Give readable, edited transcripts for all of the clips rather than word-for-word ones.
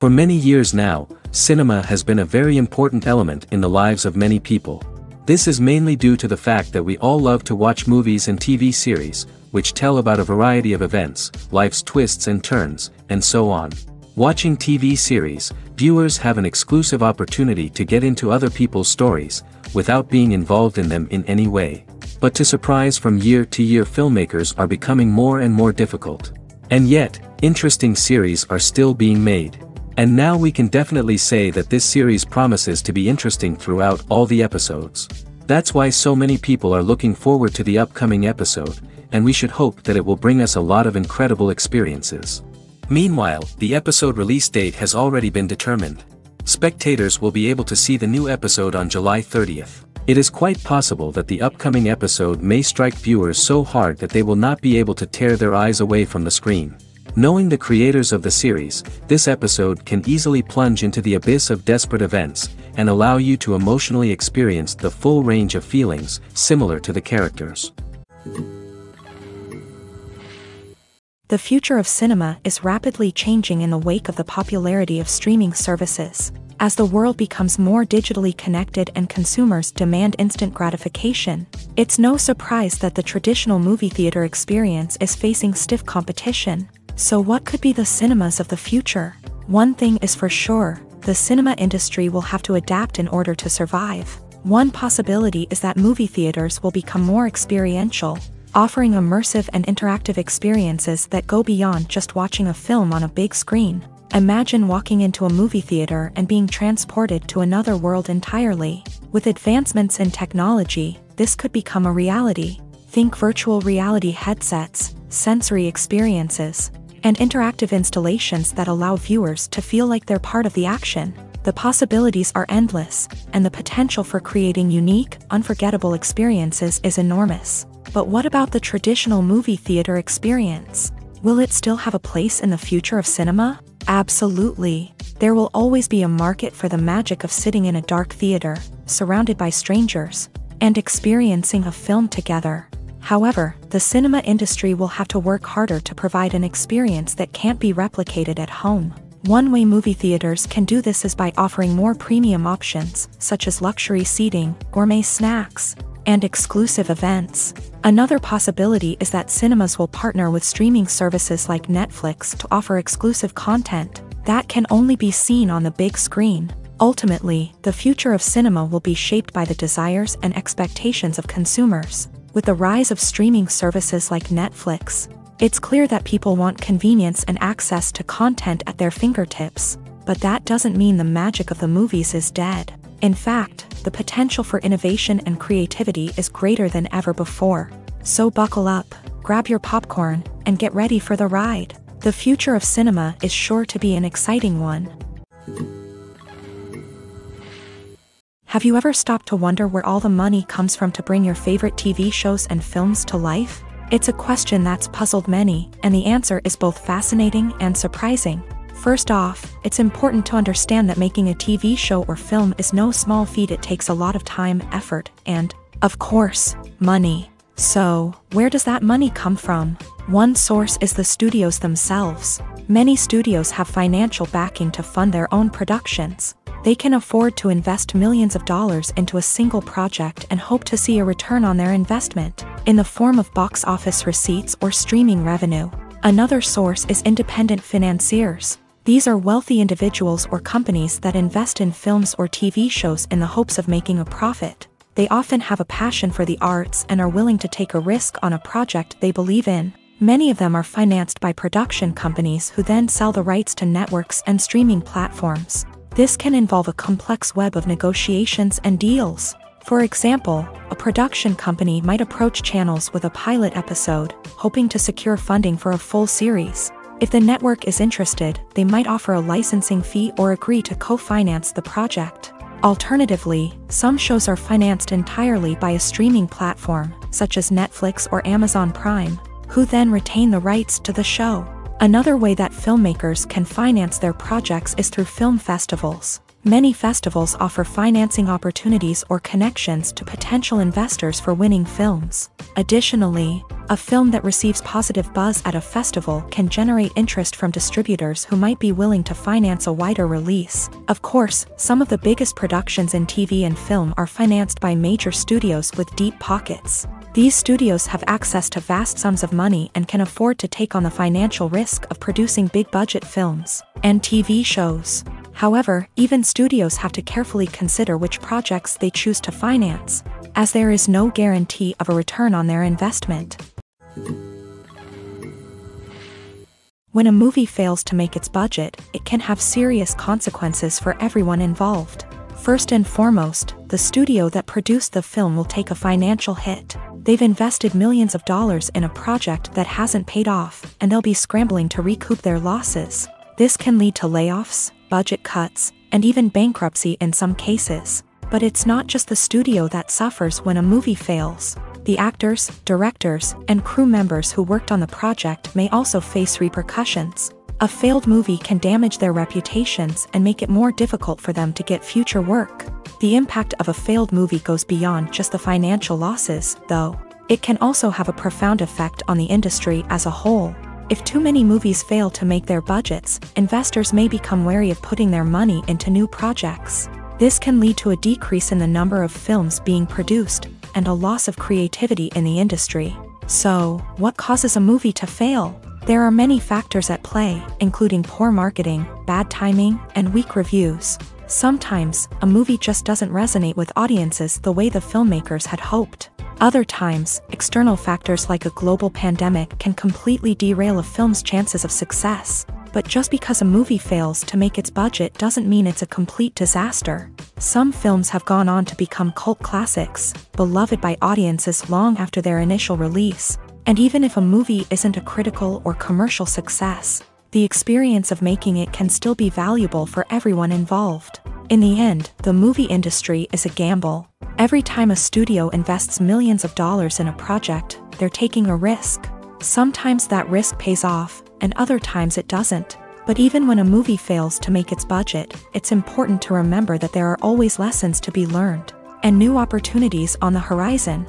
For many years now, cinema has been a very important element in the lives of many people. This is mainly due to the fact that we all love to watch movies and TV series, which tell about a variety of events, life's twists and turns, and so on. Watching TV series, viewers have an exclusive opportunity to get into other people's stories, without being involved in them in any way. But to surprise from year to year, filmmakers are becoming more and more difficult. And yet, interesting series are still being made. And now we can definitely say that this series promises to be interesting throughout all the episodes. That's why so many people are looking forward to the upcoming episode, and we should hope that it will bring us a lot of incredible experiences. Meanwhile, the episode release date has already been determined. Spectators will be able to see the new episode on July 30th. It is quite possible that the upcoming episode may strike viewers so hard that they will not be able to tear their eyes away from the screen. Knowing the creators of the series, this episode can easily plunge into the abyss of desperate events, and allow you to emotionally experience the full range of feelings, similar to the characters. The future of cinema is rapidly changing in the wake of the popularity of streaming services. As the world becomes more digitally connected and consumers demand instant gratification, it's no surprise that the traditional movie theater experience is facing stiff competition. So what could be the cinemas of the future? One thing is for sure, the cinema industry will have to adapt in order to survive. One possibility is that movie theaters will become more experiential, offering immersive and interactive experiences that go beyond just watching a film on a big screen. Imagine walking into a movie theater and being transported to another world entirely. With advancements in technology, this could become a reality. Think virtual reality headsets, sensory experiences, and interactive installations that allow viewers to feel like they're part of the action. The possibilities are endless, and the potential for creating unique, unforgettable experiences is enormous. But what about the traditional movie theater experience? Will it still have a place in the future of cinema? Absolutely. There will always be a market for the magic of sitting in a dark theater, surrounded by strangers, and experiencing a film together. However, the cinema industry will have to work harder to provide an experience that can't be replicated at home. One way movie theaters can do this is by offering more premium options, such as luxury seating, gourmet snacks, and exclusive events. Another possibility is that cinemas will partner with streaming services like Netflix to offer exclusive content that can only be seen on the big screen. Ultimately, the future of cinema will be shaped by the desires and expectations of consumers. With the rise of streaming services like Netflix, it's clear that people want convenience and access to content at their fingertips. But that doesn't mean the magic of the movies is dead. In fact, the potential for innovation and creativity is greater than ever before. So buckle up, grab your popcorn, and get ready for the ride. The future of cinema is sure to be an exciting one. Have you ever stopped to wonder where all the money comes from to bring your favorite TV shows and films to life? It's a question that's puzzled many, and the answer is both fascinating and surprising. First off, it's important to understand that making a TV show or film is no small feat. It takes a lot of time, effort, and, of course, money. So, where does that money come from? One source is the studios themselves. Many studios have financial backing to fund their own productions. They can afford to invest millions of dollars into a single project and hope to see a return on their investment, in the form of box office receipts or streaming revenue. Another source is independent financiers. These are wealthy individuals or companies that invest in films or TV shows in the hopes of making a profit. They often have a passion for the arts and are willing to take a risk on a project they believe in. Many of them are financed by production companies who then sell the rights to networks and streaming platforms. This can involve a complex web of negotiations and deals. For example, a production company might approach channels with a pilot episode, hoping to secure funding for a full series. If the network is interested, they might offer a licensing fee or agree to co-finance the project. Alternatively, some shows are financed entirely by a streaming platform, such as Netflix or Amazon Prime, who then retain the rights to the show. Another way that filmmakers can finance their projects is through film festivals. Many festivals offer financing opportunities or connections to potential investors for winning films. Additionally, a film that receives positive buzz at a festival can generate interest from distributors who might be willing to finance a wider release. Of course, some of the biggest productions in TV and film are financed by major studios with deep pockets. These studios have access to vast sums of money and can afford to take on the financial risk of producing big-budget films and TV shows. However, even studios have to carefully consider which projects they choose to finance, as there is no guarantee of a return on their investment. When a movie fails to make its budget, it can have serious consequences for everyone involved. First and foremost, the studio that produced the film will take a financial hit. They've invested millions of dollars in a project that hasn't paid off, and they'll be scrambling to recoup their losses. This can lead to layoffs, budget cuts, and even bankruptcy in some cases. But it's not just the studio that suffers when a movie fails. The actors, directors, and crew members who worked on the project may also face repercussions. A failed movie can damage their reputations and make it more difficult for them to get future work. The impact of a failed movie goes beyond just the financial losses, though. It can also have a profound effect on the industry as a whole. If too many movies fail to make their budgets, investors may become wary of putting their money into new projects. This can lead to a decrease in the number of films being produced, and a loss of creativity in the industry. So, what causes a movie to fail? There are many factors at play, including poor marketing, bad timing, and weak reviews. Sometimes, a movie just doesn't resonate with audiences the way the filmmakers had hoped. Other times, external factors like a global pandemic can completely derail a film's chances of success. But just because a movie fails to make its budget doesn't mean it's a complete disaster. Some films have gone on to become cult classics, beloved by audiences long after their initial release. And even if a movie isn't a critical or commercial success, the experience of making it can still be valuable for everyone involved. In the end, the movie industry is a gamble. Every time a studio invests millions of dollars in a project, they're taking a risk. Sometimes that risk pays off, and other times it doesn't. But even when a movie fails to make its budget, it's important to remember that there are always lessons to be learned, and new opportunities on the horizon.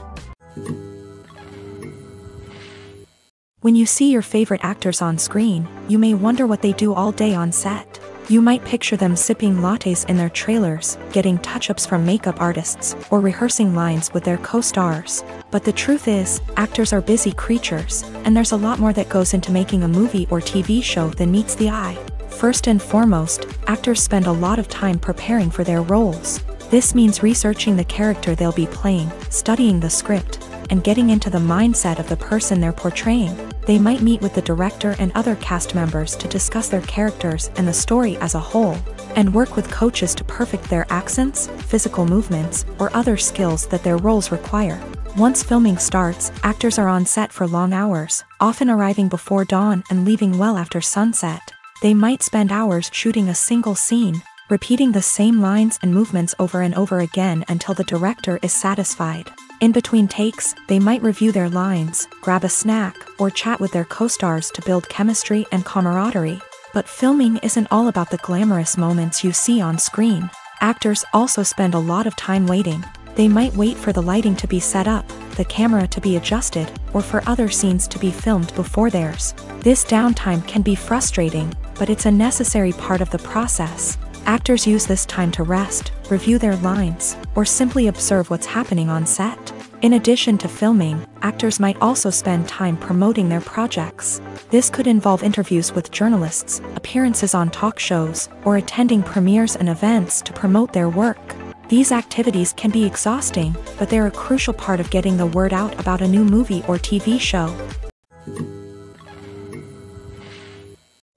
When you see your favorite actors on screen, you may wonder what they do all day on set. You might picture them sipping lattes in their trailers, getting touch-ups from makeup artists, or rehearsing lines with their co-stars. But the truth is, actors are busy creatures, and there's a lot more that goes into making a movie or TV show than meets the eye. First and foremost, actors spend a lot of time preparing for their roles. This means researching the character they'll be playing, studying the script, and getting into the mindset of the person they're portraying. They might meet with the director and other cast members to discuss their characters and the story as a whole, and work with coaches to perfect their accents, physical movements, or other skills that their roles require. Once filming starts, actors are on set for long hours, often arriving before dawn and leaving well after sunset. They might spend hours shooting a single scene, repeating the same lines and movements over and over again until the director is satisfied. In between takes, they might review their lines, grab a snack, or chat with their co-stars to build chemistry and camaraderie. But filming isn't all about the glamorous moments you see on screen. Actors also spend a lot of time waiting. They might wait for the lighting to be set up, the camera to be adjusted, or for other scenes to be filmed before theirs. This downtime can be frustrating, but it's a necessary part of the process. Actors use this time to rest, review their lines, or simply observe what's happening on set. In addition to filming, actors might also spend time promoting their projects. This could involve interviews with journalists, appearances on talk shows, or attending premieres and events to promote their work. These activities can be exhausting, but they're a crucial part of getting the word out about a new movie or TV show.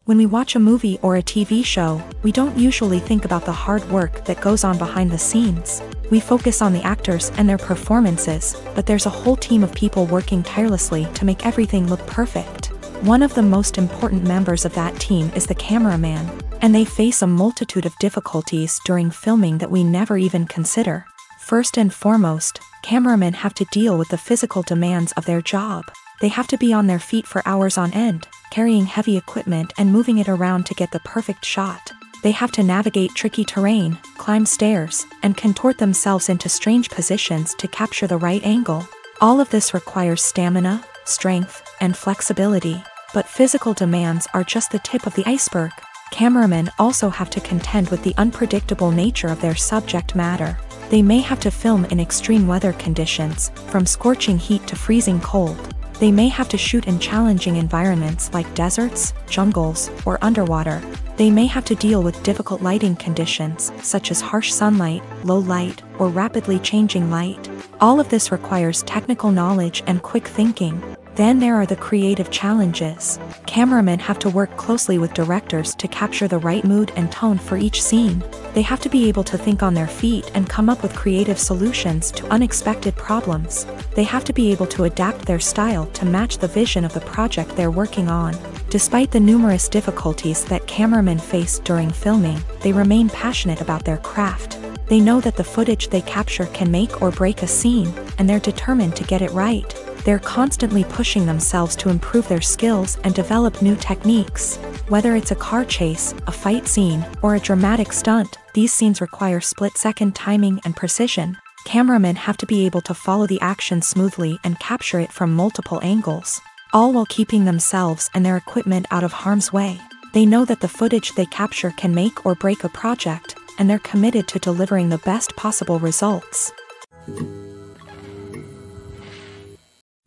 When we watch a movie or a TV show, we don't usually think about the hard work that goes on behind the scenes. We focus on the actors and their performances, but there's a whole team of people working tirelessly to make everything look perfect. One of the most important members of that team is the cameraman, and they face a multitude of difficulties during filming that we never even consider. First and foremost, cameramen have to deal with the physical demands of their job. They have to be on their feet for hours on end, carrying heavy equipment and moving it around to get the perfect shot. They have to navigate tricky terrain, climb stairs, and contort themselves into strange positions to capture the right angle. All of this requires stamina, strength, and flexibility. But physical demands are just the tip of the iceberg. Cameramen also have to contend with the unpredictable nature of their subject matter. They may have to film in extreme weather conditions, from scorching heat to freezing cold. They may have to shoot in challenging environments like deserts, jungles, or underwater. They may have to deal with difficult lighting conditions, such as harsh sunlight, low light, or rapidly changing light. All of this requires technical knowledge and quick thinking. Then there are the creative challenges. Cameramen have to work closely with directors to capture the right mood and tone for each scene. They have to be able to think on their feet and come up with creative solutions to unexpected problems. They have to be able to adapt their style to match the vision of the project they're working on. Despite the numerous difficulties that cameramen face during filming, they remain passionate about their craft. They know that the footage they capture can make or break a scene, and they're determined to get it right. They're constantly pushing themselves to improve their skills and develop new techniques. Whether it's a car chase, a fight scene, or a dramatic stunt, these scenes require split-second timing and precision. Cameramen have to be able to follow the action smoothly and capture it from multiple angles, all while keeping themselves and their equipment out of harm's way. They know that the footage they capture can make or break a project, and they're committed to delivering the best possible results.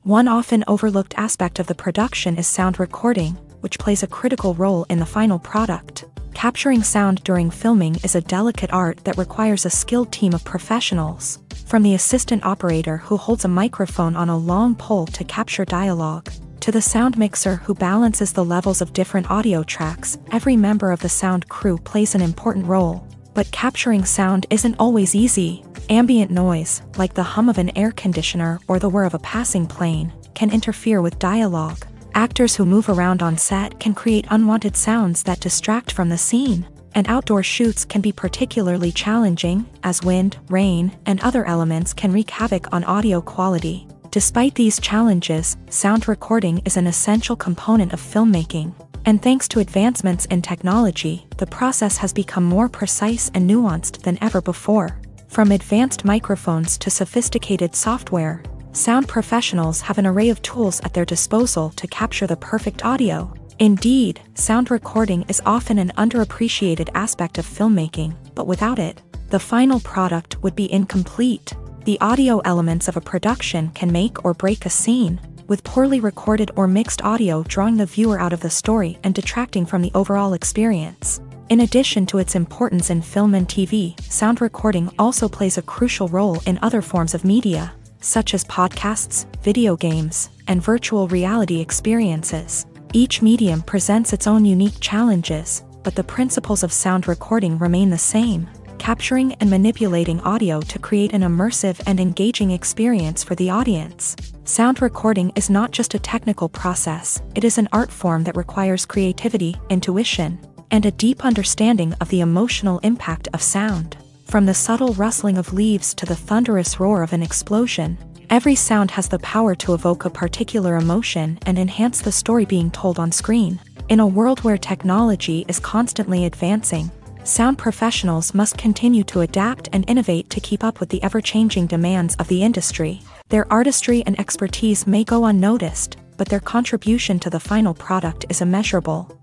One often overlooked aspect of the production is sound recording, which plays a critical role in the final product. Capturing sound during filming is a delicate art that requires a skilled team of professionals. From the assistant operator who holds a microphone on a long pole to capture dialogue, to the sound mixer who balances the levels of different audio tracks, every member of the sound crew plays an important role. But capturing sound isn't always easy. Ambient noise, like the hum of an air conditioner or the whir of a passing plane, can interfere with dialogue. Actors who move around on set can create unwanted sounds that distract from the scene. And outdoor shoots can be particularly challenging, as wind, rain, and other elements can wreak havoc on audio quality. Despite these challenges, sound recording is an essential component of filmmaking. And thanks to advancements in technology, the process has become more precise and nuanced than ever before. From advanced microphones to sophisticated software, sound professionals have an array of tools at their disposal to capture the perfect audio. Indeed, sound recording is often an underappreciated aspect of filmmaking, but without it, the final product would be incomplete. The audio elements of a production can make or break a scene, with poorly recorded or mixed audio drawing the viewer out of the story and detracting from the overall experience. In addition to its importance in film and TV, sound recording also plays a crucial role in other forms of media, such as podcasts, video games, and virtual reality experiences. Each medium presents its own unique challenges, but the principles of sound recording remain the same: capturing and manipulating audio to create an immersive and engaging experience for the audience. Sound recording is not just a technical process, it is an art form that requires creativity, intuition, and a deep understanding of the emotional impact of sound. From the subtle rustling of leaves to the thunderous roar of an explosion, every sound has the power to evoke a particular emotion and enhance the story being told on screen. In a world where technology is constantly advancing, sound professionals must continue to adapt and innovate to keep up with the ever-changing demands of the industry. Their artistry and expertise may go unnoticed, but their contribution to the final product is immeasurable.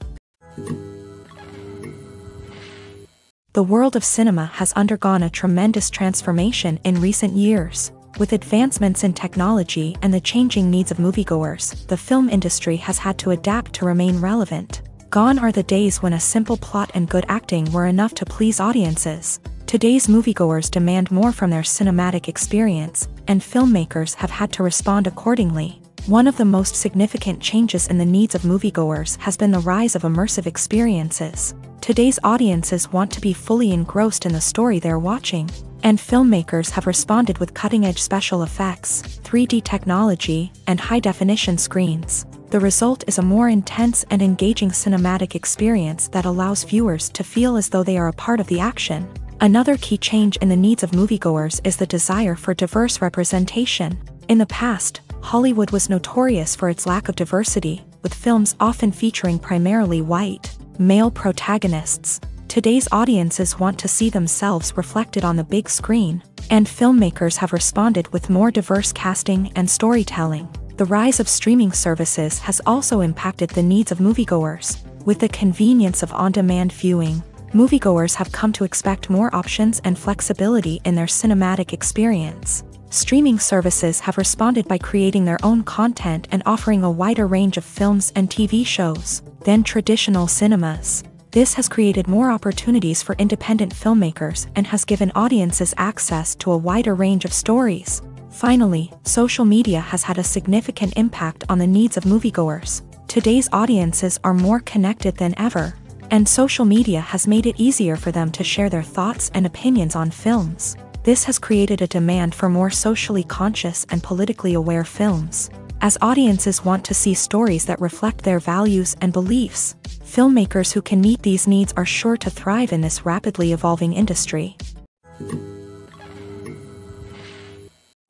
The world of cinema has undergone a tremendous transformation in recent years. With advancements in technology and the changing needs of moviegoers, the film industry has had to adapt to remain relevant. Gone are the days when a simple plot and good acting were enough to please audiences. Today's moviegoers demand more from their cinematic experience, and filmmakers have had to respond accordingly. One of the most significant changes in the needs of moviegoers has been the rise of immersive experiences. Today's audiences want to be fully engrossed in the story they're watching, and filmmakers have responded with cutting-edge special effects, 3D technology, and high-definition screens. The result is a more intense and engaging cinematic experience that allows viewers to feel as though they are a part of the action. Another key change in the needs of moviegoers is the desire for diverse representation. In the past, Hollywood was notorious for its lack of diversity, with films often featuring primarily white, male protagonists. Today's audiences want to see themselves reflected on the big screen, and filmmakers have responded with more diverse casting and storytelling. The rise of streaming services has also impacted the needs of moviegoers. With the convenience of on-demand viewing, moviegoers have come to expect more options and flexibility in their cinematic experience. Streaming services have responded by creating their own content and offering a wider range of films and TV shows than traditional cinemas. This has created more opportunities for independent filmmakers and has given audiences access to a wider range of stories. Finally, social media has had a significant impact on the needs of moviegoers. Today's audiences are more connected than ever, and social media has made it easier for them to share their thoughts and opinions on films. This has created a demand for more socially conscious and politically aware films. As audiences want to see stories that reflect their values and beliefs, filmmakers who can meet these needs are sure to thrive in this rapidly evolving industry.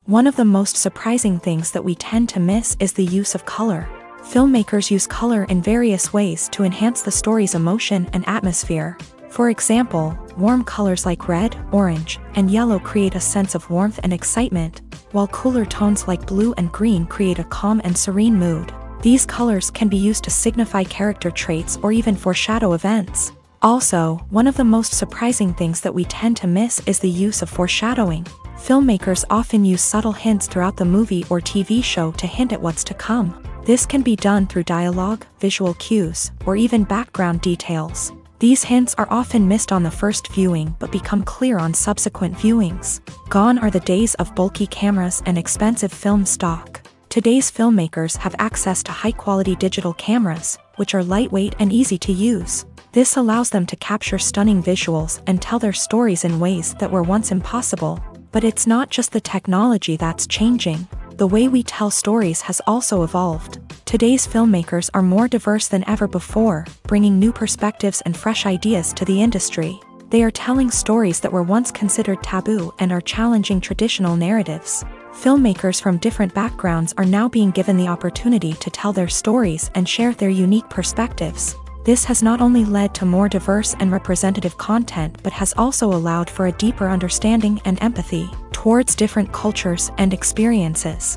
One of the most surprising things that we tend to miss is the use of color. Filmmakers use color in various ways to enhance the story's emotion and atmosphere. For example, warm colors like red, orange, and yellow create a sense of warmth and excitement, while cooler tones like blue and green create a calm and serene mood. These colors can be used to signify character traits or even foreshadow events. Also, one of the most surprising things that we tend to miss is the use of foreshadowing. Filmmakers often use subtle hints throughout the movie or TV show to hint at what's to come. This can be done through dialogue, visual cues, or even background details. These hints are often missed on the first viewing but become clear on subsequent viewings. Gone are the days of bulky cameras and expensive film stock. Today's filmmakers have access to high-quality digital cameras, which are lightweight and easy to use. This allows them to capture stunning visuals and tell their stories in ways that were once impossible. But it's not just the technology that's changing. The way we tell stories has also evolved. Today's filmmakers are more diverse than ever before, bringing new perspectives and fresh ideas to the industry. They are telling stories that were once considered taboo and are challenging traditional narratives. Filmmakers from different backgrounds are now being given the opportunity to tell their stories and share their unique perspectives. This has not only led to more diverse and representative content but has also allowed for a deeper understanding and empathy towards different cultures and experiences.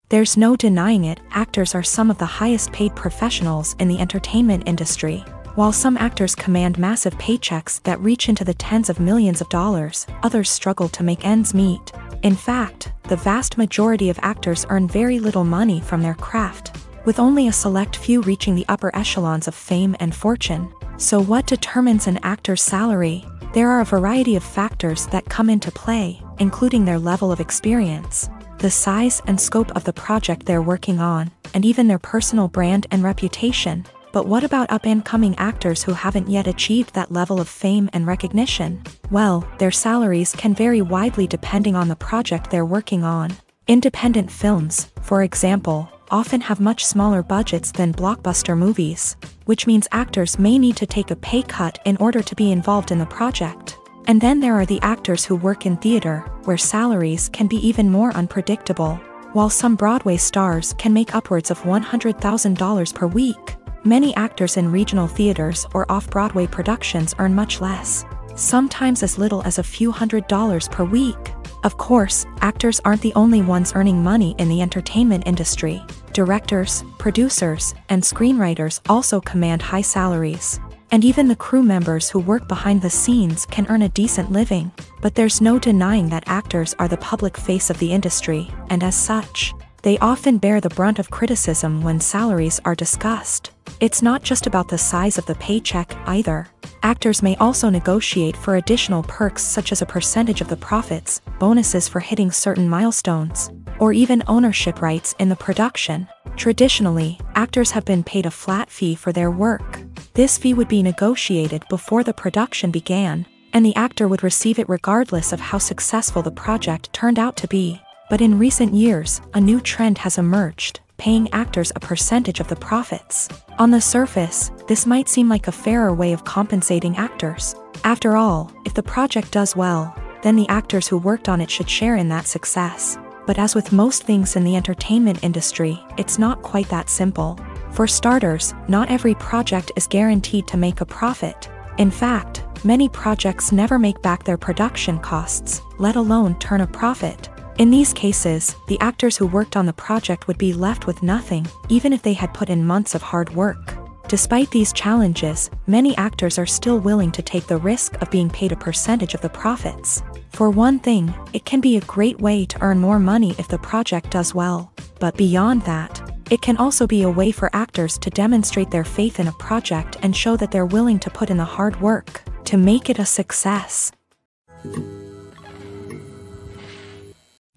There's no denying it, actors are some of the highest paid professionals in the entertainment industry. While some actors command massive paychecks that reach into the tens of millions of dollars, others struggle to make ends meet. In fact, the vast majority of actors earn very little money from their craft, with only a select few reaching the upper echelons of fame and fortune. So what determines an actor's salary? There are a variety of factors that come into play, including their level of experience, the size and scope of the project they're working on, and even their personal brand and reputation. But what about up-and-coming actors who haven't yet achieved that level of fame and recognition? Well, their salaries can vary widely depending on the project they're working on. Independent films, for example, often have much smaller budgets than blockbuster movies, which means actors may need to take a pay cut in order to be involved in the project. And then there are the actors who work in theater, where salaries can be even more unpredictable. While some Broadway stars can make upwards of $100,000 per week, many actors in regional theaters or off-Broadway productions earn much less, sometimes as little as a few $100s per week. Of course, actors aren't the only ones earning money in the entertainment industry. Directors, producers, and screenwriters also command high salaries. And even the crew members who work behind the scenes can earn a decent living. But there's no denying that actors are the public face of the industry, and as such, they often bear the brunt of criticism when salaries are discussed. It's not just about the size of the paycheck, either. Actors may also negotiate for additional perks such as a percentage of the profits, bonuses for hitting certain milestones, or even ownership rights in the production. Traditionally, actors have been paid a flat fee for their work. This fee would be negotiated before the production began, and the actor would receive it regardless of how successful the project turned out to be. But in recent years, a new trend has emerged, paying actors a percentage of the profits. On the surface, this might seem like a fairer way of compensating actors. After all, if the project does well, then the actors who worked on it should share in that success. But as with most things in the entertainment industry, it's not quite that simple. For starters, not every project is guaranteed to make a profit. In fact, many projects never make back their production costs, let alone turn a profit. In these cases, the actors who worked on the project would be left with nothing, even if they had put in months of hard work. Despite these challenges, many actors are still willing to take the risk of being paid a percentage of the profits. For one thing, it can be a great way to earn more money if the project does well. But beyond that, it can also be a way for actors to demonstrate their faith in a project and show that they're willing to put in the hard work to make it a success.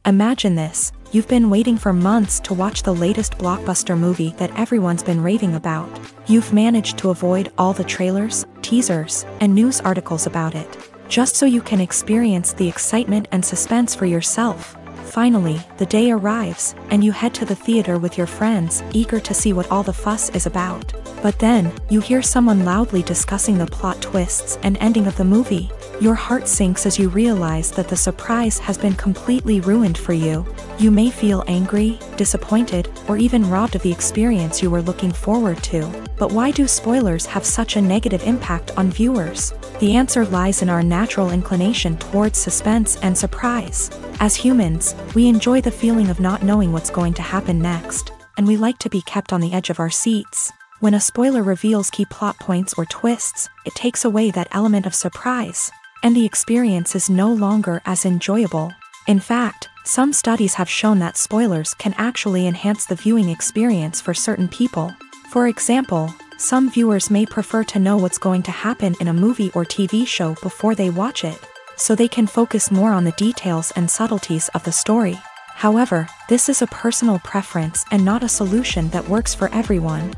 Imagine this: you've been waiting for months to watch the latest blockbuster movie that everyone's been raving about. You've managed to avoid all the trailers, teasers, and news articles about it, just so you can experience the excitement and suspense for yourself. Finally, the day arrives, and you head to the theater with your friends, eager to see what all the fuss is about. But then, you hear someone loudly discussing the plot twists and ending of the movie. Your heart sinks as you realize that the surprise has been completely ruined for you. You may feel angry, disappointed, or even robbed of the experience you were looking forward to. But why do spoilers have such a negative impact on viewers? The answer lies in our natural inclination towards suspense and surprise. As humans, we enjoy the feeling of not knowing what's going to happen next, and we like to be kept on the edge of our seats. When a spoiler reveals key plot points or twists, it takes away that element of surprise, and the experience is no longer as enjoyable. In fact, some studies have shown that spoilers can actually enhance the viewing experience for certain people. For example, some viewers may prefer to know what's going to happen in a movie or TV show before they watch it, so they can focus more on the details and subtleties of the story. However, this is a personal preference and not a solution that works for everyone.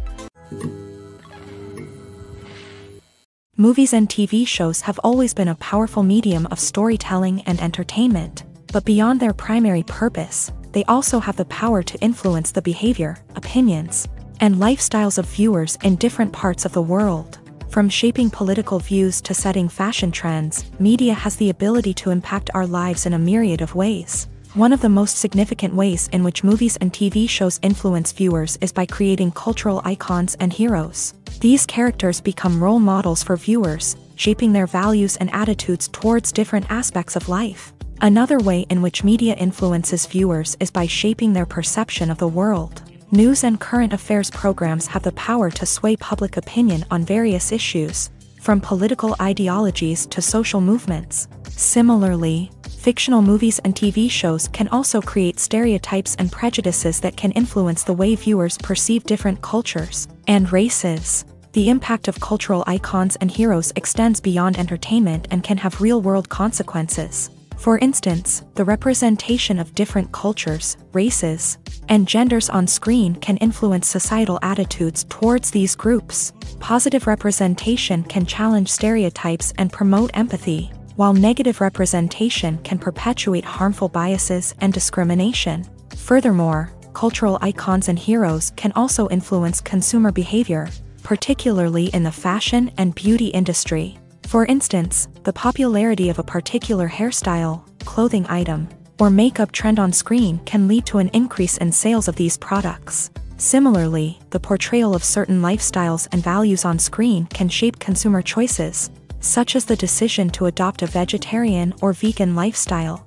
Movies and TV shows have always been a powerful medium of storytelling and entertainment, but beyond their primary purpose, they also have the power to influence the behavior, opinions, and lifestyles of viewers in different parts of the world. From shaping political views to setting fashion trends, media has the ability to impact our lives in a myriad of ways. One of the most significant ways in which movies and TV shows influence viewers is by creating cultural icons and heroes. These characters become role models for viewers, shaping their values and attitudes towards different aspects of life. Another way in which media influences viewers is by shaping their perception of the world. News and current affairs programs have the power to sway public opinion on various issues, from political ideologies to social movements. Similarly, fictional movies and TV shows can also create stereotypes and prejudices that can influence the way viewers perceive different cultures and races. The impact of cultural icons and heroes extends beyond entertainment and can have real-world consequences. For instance, the representation of different cultures, races, and genders on screen can influence societal attitudes towards these groups. Positive representation can challenge stereotypes and promote empathy, while negative representation can perpetuate harmful biases and discrimination. Furthermore, cultural icons and heroes can also influence consumer behavior, particularly in the fashion and beauty industry. For instance, the popularity of a particular hairstyle, clothing item, or makeup trend on screen can lead to an increase in sales of these products. Similarly, the portrayal of certain lifestyles and values on screen can shape consumer choices, such as the decision to adopt a vegetarian or vegan lifestyle.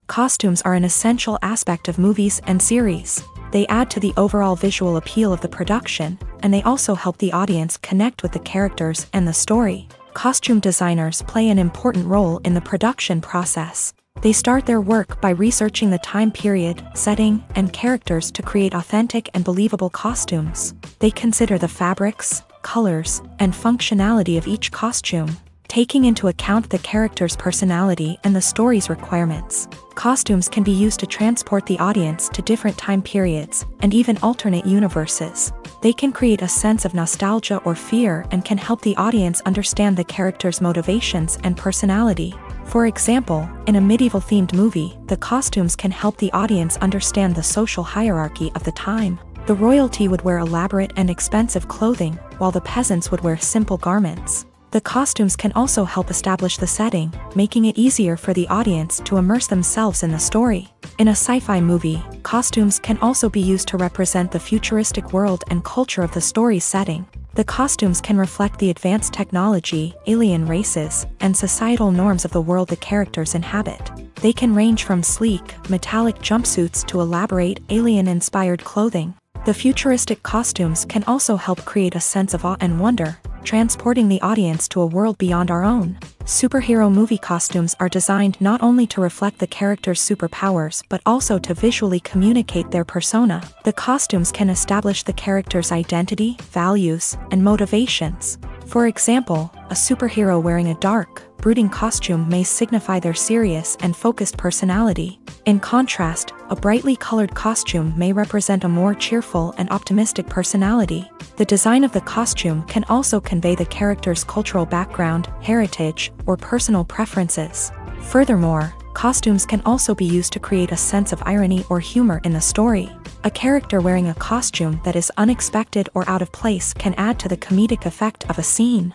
Costumes are an essential aspect of movies and series. They add to the overall visual appeal of the production, and they also help the audience connect with the characters and the story. Costume designers play an important role in the production process. They start their work by researching the time period, setting, and characters to create authentic and believable costumes. They consider the fabrics, colors, and functionality of each costume, taking into account the character's personality and the story's requirements. Costumes can be used to transport the audience to different time periods, and even alternate universes. They can create a sense of nostalgia or fear and can help the audience understand the character's motivations and personality. For example, in a medieval-themed movie, the costumes can help the audience understand the social hierarchy of the time. The royalty would wear elaborate and expensive clothing, while the peasants would wear simple garments. The costumes can also help establish the setting, making it easier for the audience to immerse themselves in the story. In a sci-fi movie, costumes can also be used to represent the futuristic world and culture of the story's setting. The costumes can reflect the advanced technology, alien races, and societal norms of the world the characters inhabit. They can range from sleek, metallic jumpsuits to elaborate, alien-inspired clothing. The futuristic costumes can also help create a sense of awe and wonder, transporting the audience to a world beyond our own. Superhero movie costumes are designed not only to reflect the character's superpowers but also to visually communicate their persona. The costumes can establish the character's identity, values, and motivations. For example, a superhero wearing a dark, brooding costume may signify their serious and focused personality. In contrast, a brightly colored costume may represent a more cheerful and optimistic personality. The design of the costume can also convey the character's cultural background, heritage, or personal preferences. Furthermore, costumes can also be used to create a sense of irony or humor in the story. A character wearing a costume that is unexpected or out of place can add to the comedic effect of a scene.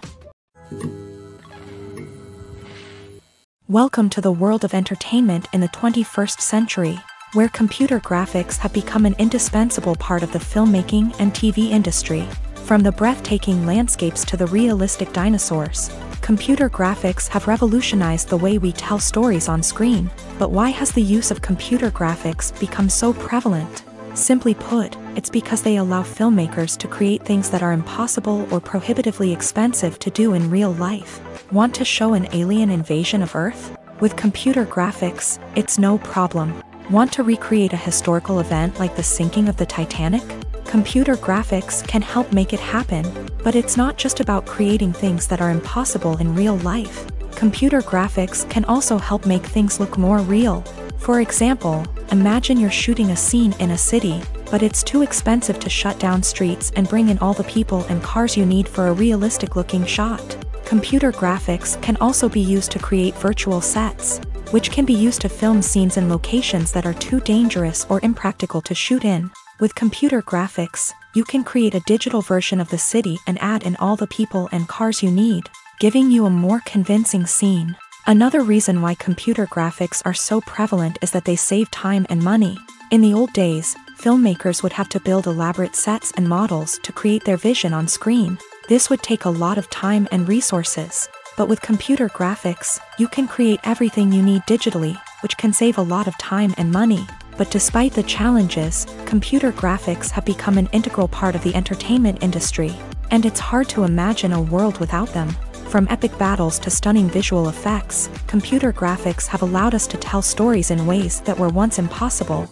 Welcome to the world of entertainment in the 21st century, where computer graphics have become an indispensable part of the filmmaking and TV industry. From the breathtaking landscapes to the realistic dinosaurs, computer graphics have revolutionized the way we tell stories on screen. But why has the use of computer graphics become so prevalent? Simply put, it's because they allow filmmakers to create things that are impossible or prohibitively expensive to do in real life. Want to show an alien invasion of Earth? With computer graphics, it's no problem. Want to recreate a historical event like the sinking of the Titanic? Computer graphics can help make it happen, but it's not just about creating things that are impossible in real life. Computer graphics can also help make things look more real. For example, imagine you're shooting a scene in a city, but it's too expensive to shut down streets and bring in all the people and cars you need for a realistic-looking shot. Computer graphics can also be used to create virtual sets, which can be used to film scenes in locations that are too dangerous or impractical to shoot in. With computer graphics, you can create a digital version of the city and add in all the people and cars you need, giving you a more convincing scene. Another reason why computer graphics are so prevalent is that they save time and money. In the old days, filmmakers would have to build elaborate sets and models to create their vision on screen. This would take a lot of time and resources. But with computer graphics, you can create everything you need digitally, which can save a lot of time and money. But despite the challenges, computer graphics have become an integral part of the entertainment industry, and it's hard to imagine a world without them. From epic battles to stunning visual effects, computer graphics have allowed us to tell stories in ways that were once impossible.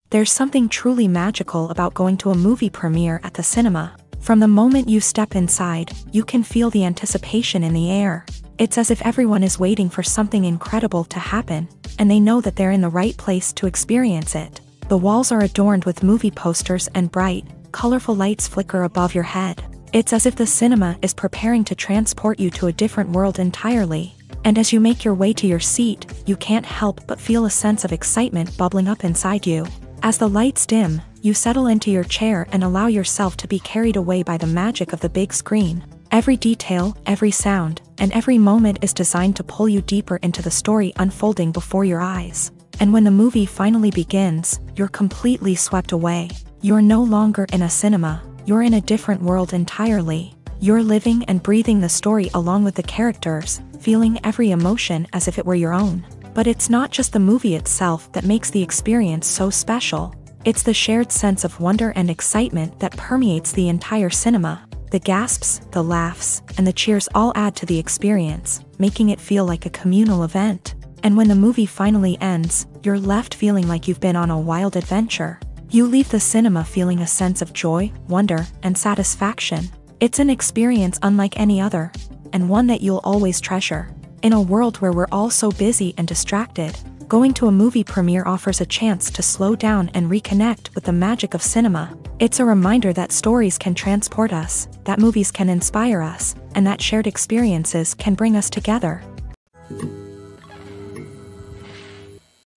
There's something truly magical about going to a movie premiere at the cinema. From the moment you step inside, you can feel the anticipation in the air. It's as if everyone is waiting for something incredible to happen, and they know that they're in the right place to experience it. The walls are adorned with movie posters and bright, colorful lights flicker above your head. It's as if the cinema is preparing to transport you to a different world entirely. And as you make your way to your seat, you can't help but feel a sense of excitement bubbling up inside you. As the lights dim, you settle into your chair and allow yourself to be carried away by the magic of the big screen. Every detail, every sound, and every moment is designed to pull you deeper into the story unfolding before your eyes. And when the movie finally begins, you're completely swept away. You're no longer in a cinema, you're in a different world entirely. You're living and breathing the story along with the characters, feeling every emotion as if it were your own. But it's not just the movie itself that makes the experience so special. It's the shared sense of wonder and excitement that permeates the entire cinema. The gasps, the laughs, and the cheers all add to the experience, making it feel like a communal event. And when the movie finally ends, you're left feeling like you've been on a wild adventure. You leave the cinema feeling a sense of joy, wonder, and satisfaction. It's an experience unlike any other, and one that you'll always treasure. In a world where we're all so busy and distracted, going to a movie premiere offers a chance to slow down and reconnect with the magic of cinema. It's a reminder that stories can transport us, that movies can inspire us, and that shared experiences can bring us together.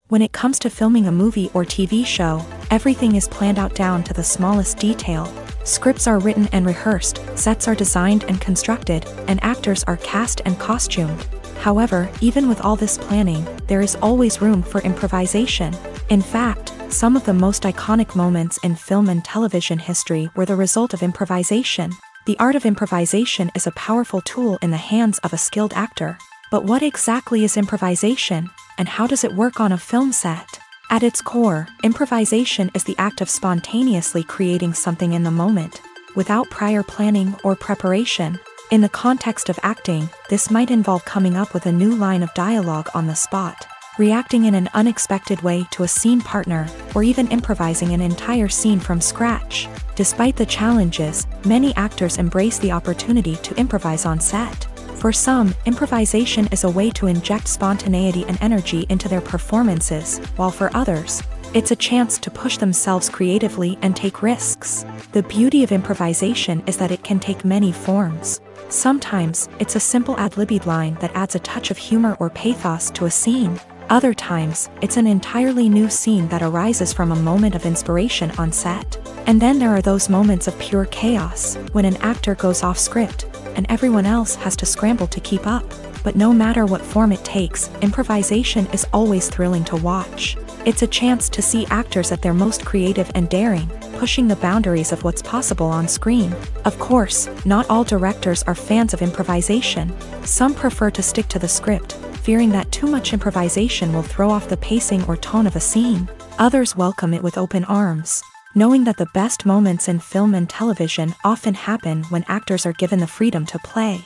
When it comes to filming a movie or TV show, everything is planned out down to the smallest detail. Scripts are written and rehearsed, sets are designed and constructed, and actors are cast and costumed. However, even with all this planning, there is always room for improvisation. In fact, some of the most iconic moments in film and television history were the result of improvisation. The art of improvisation is a powerful tool in the hands of a skilled actor. But what exactly is improvisation, and how does it work on a film set? At its core, improvisation is the act of spontaneously creating something in the moment, without prior planning or preparation. In the context of acting, this might involve coming up with a new line of dialogue on the spot, reacting in an unexpected way to a scene partner, or even improvising an entire scene from scratch. Despite the challenges, many actors embrace the opportunity to improvise on set. For some, improvisation is a way to inject spontaneity and energy into their performances, while for others, it's a chance to push themselves creatively and take risks. The beauty of improvisation is that it can take many forms. Sometimes, it's a simple ad-libbed line that adds a touch of humor or pathos to a scene. Other times, it's an entirely new scene that arises from a moment of inspiration on set. And then there are those moments of pure chaos, when an actor goes off script, and everyone else has to scramble to keep up. But no matter what form it takes, improvisation is always thrilling to watch. It's a chance to see actors at their most creative and daring, pushing the boundaries of what's possible on screen. Of course, not all directors are fans of improvisation. Some prefer to stick to the script, fearing that too much improvisation will throw off the pacing or tone of a scene. Others welcome it with open arms, knowing that the best moments in film and television often happen when actors are given the freedom to play.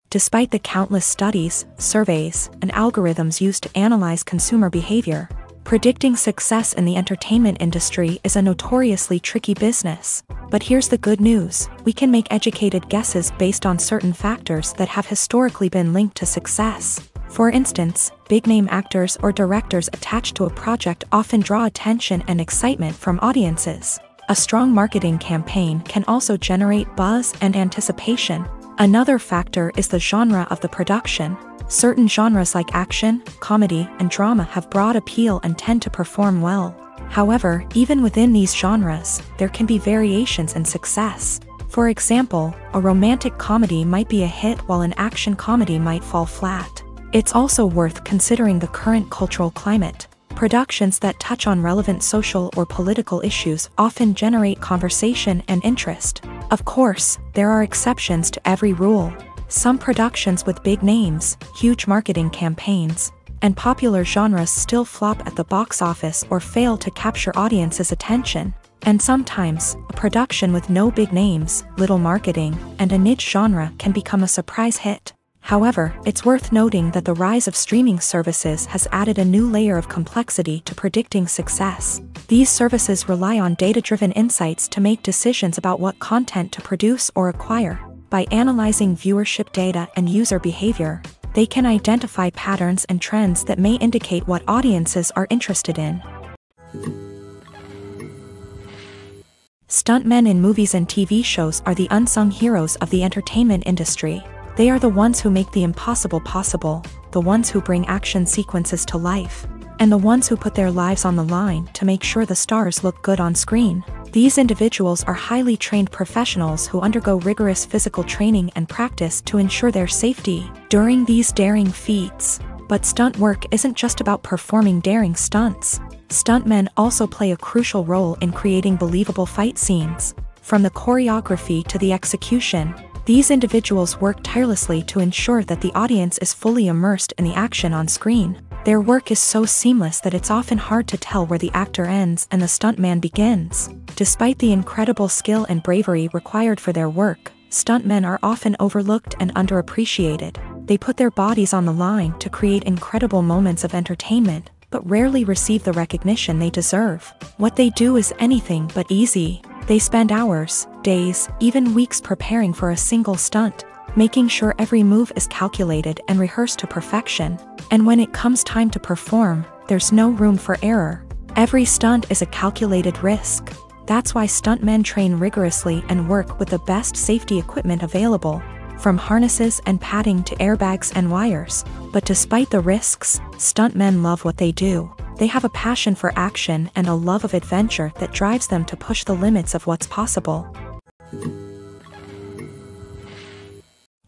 Despite the countless studies, surveys, and algorithms used to analyze consumer behavior, predicting success in the entertainment industry is a notoriously tricky business. But here's the good news: we can make educated guesses based on certain factors that have historically been linked to success. For instance, big-name actors or directors attached to a project often draw attention and excitement from audiences. A strong marketing campaign can also generate buzz and anticipation. Another factor is the genre of the production. Certain genres like action, comedy, and drama have broad appeal and tend to perform well. However, even within these genres, there can be variations in success. For example, a romantic comedy might be a hit while an action comedy might fall flat. It's also worth considering the current cultural climate. Productions that touch on relevant social or political issues often generate conversation and interest. Of course, there are exceptions to every rule. Some productions with big names, huge marketing campaigns, and popular genres still flop at the box office or fail to capture audiences' attention. And sometimes, a production with no big names, little marketing, and a niche genre can become a surprise hit. However, it's worth noting that the rise of streaming services has added a new layer of complexity to predicting success. These services rely on data-driven insights to make decisions about what content to produce or acquire. By analyzing viewership data and user behavior, they can identify patterns and trends that may indicate what audiences are interested in. Stuntmen in movies and TV shows are the unsung heroes of the entertainment industry. They are the ones who make the impossible possible, the ones who bring action sequences to life, and the ones who put their lives on the line to make sure the stars look good on screen. These individuals are highly trained professionals who undergo rigorous physical training and practice to ensure their safety during these daring feats. But stunt work isn't just about performing daring stunts. Stuntmen also play a crucial role in creating believable fight scenes. From the choreography to the execution, These individuals work tirelessly to ensure that the audience is fully immersed in the action on screen. Their work is so seamless that it's often hard to tell where the actor ends and the stuntman begins. Despite the incredible skill and bravery required for their work, stuntmen are often overlooked and underappreciated. They put their bodies on the line to create incredible moments of entertainment, but rarely receive the recognition they deserve. What they do is anything but easy. They spend hours, days, even weeks preparing for a single stunt, making sure every move is calculated and rehearsed to perfection. And when it comes time to perform, there's no room for error. Every stunt is a calculated risk. That's why stuntmen train rigorously and work with the best safety equipment available, from harnesses and padding to airbags and wires. But despite the risks, stuntmen love what they do. They have a passion for action and a love of adventure that drives them to push the limits of what's possible.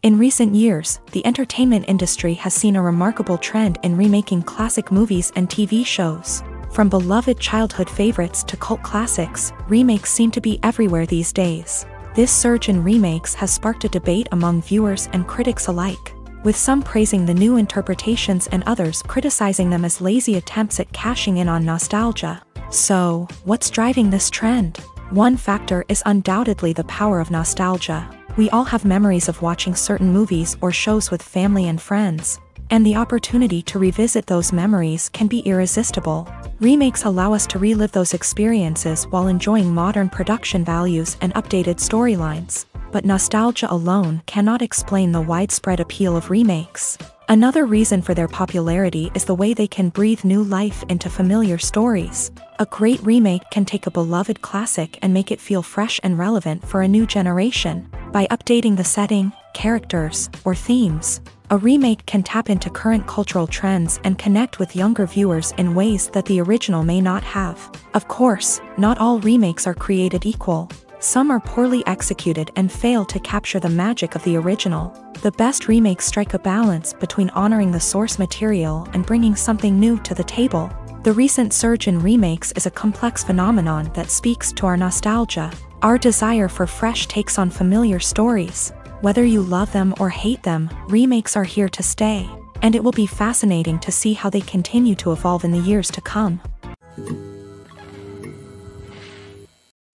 In recent years, the entertainment industry has seen a remarkable trend in remaking classic movies and TV shows. From beloved childhood favorites to cult classics, remakes seem to be everywhere these days. This surge in remakes has sparked a debate among viewers and critics alike, with some praising the new interpretations and others criticizing them as lazy attempts at cashing in on nostalgia. So, what's driving this trend? One factor is undoubtedly the power of nostalgia. We all have memories of watching certain movies or shows with family and friends, and the opportunity to revisit those memories can be irresistible. Remakes allow us to relive those experiences while enjoying modern production values and updated storylines. But nostalgia alone cannot explain the widespread appeal of remakes. Another reason for their popularity is the way they can breathe new life into familiar stories. A great remake can take a beloved classic and make it feel fresh and relevant for a new generation. By updating the setting, characters, or themes, a remake can tap into current cultural trends and connect with younger viewers in ways that the original may not have. Of course, not all remakes are created equal. Some are poorly executed and fail to capture the magic of the original. The best remakes strike a balance between honoring the source material and bringing something new to the table. The recent surge in remakes is a complex phenomenon that speaks to our nostalgia, our desire for fresh takes on familiar stories. Whether you love them or hate them, remakes are here to stay, and it will be fascinating to see how they continue to evolve in the years to come.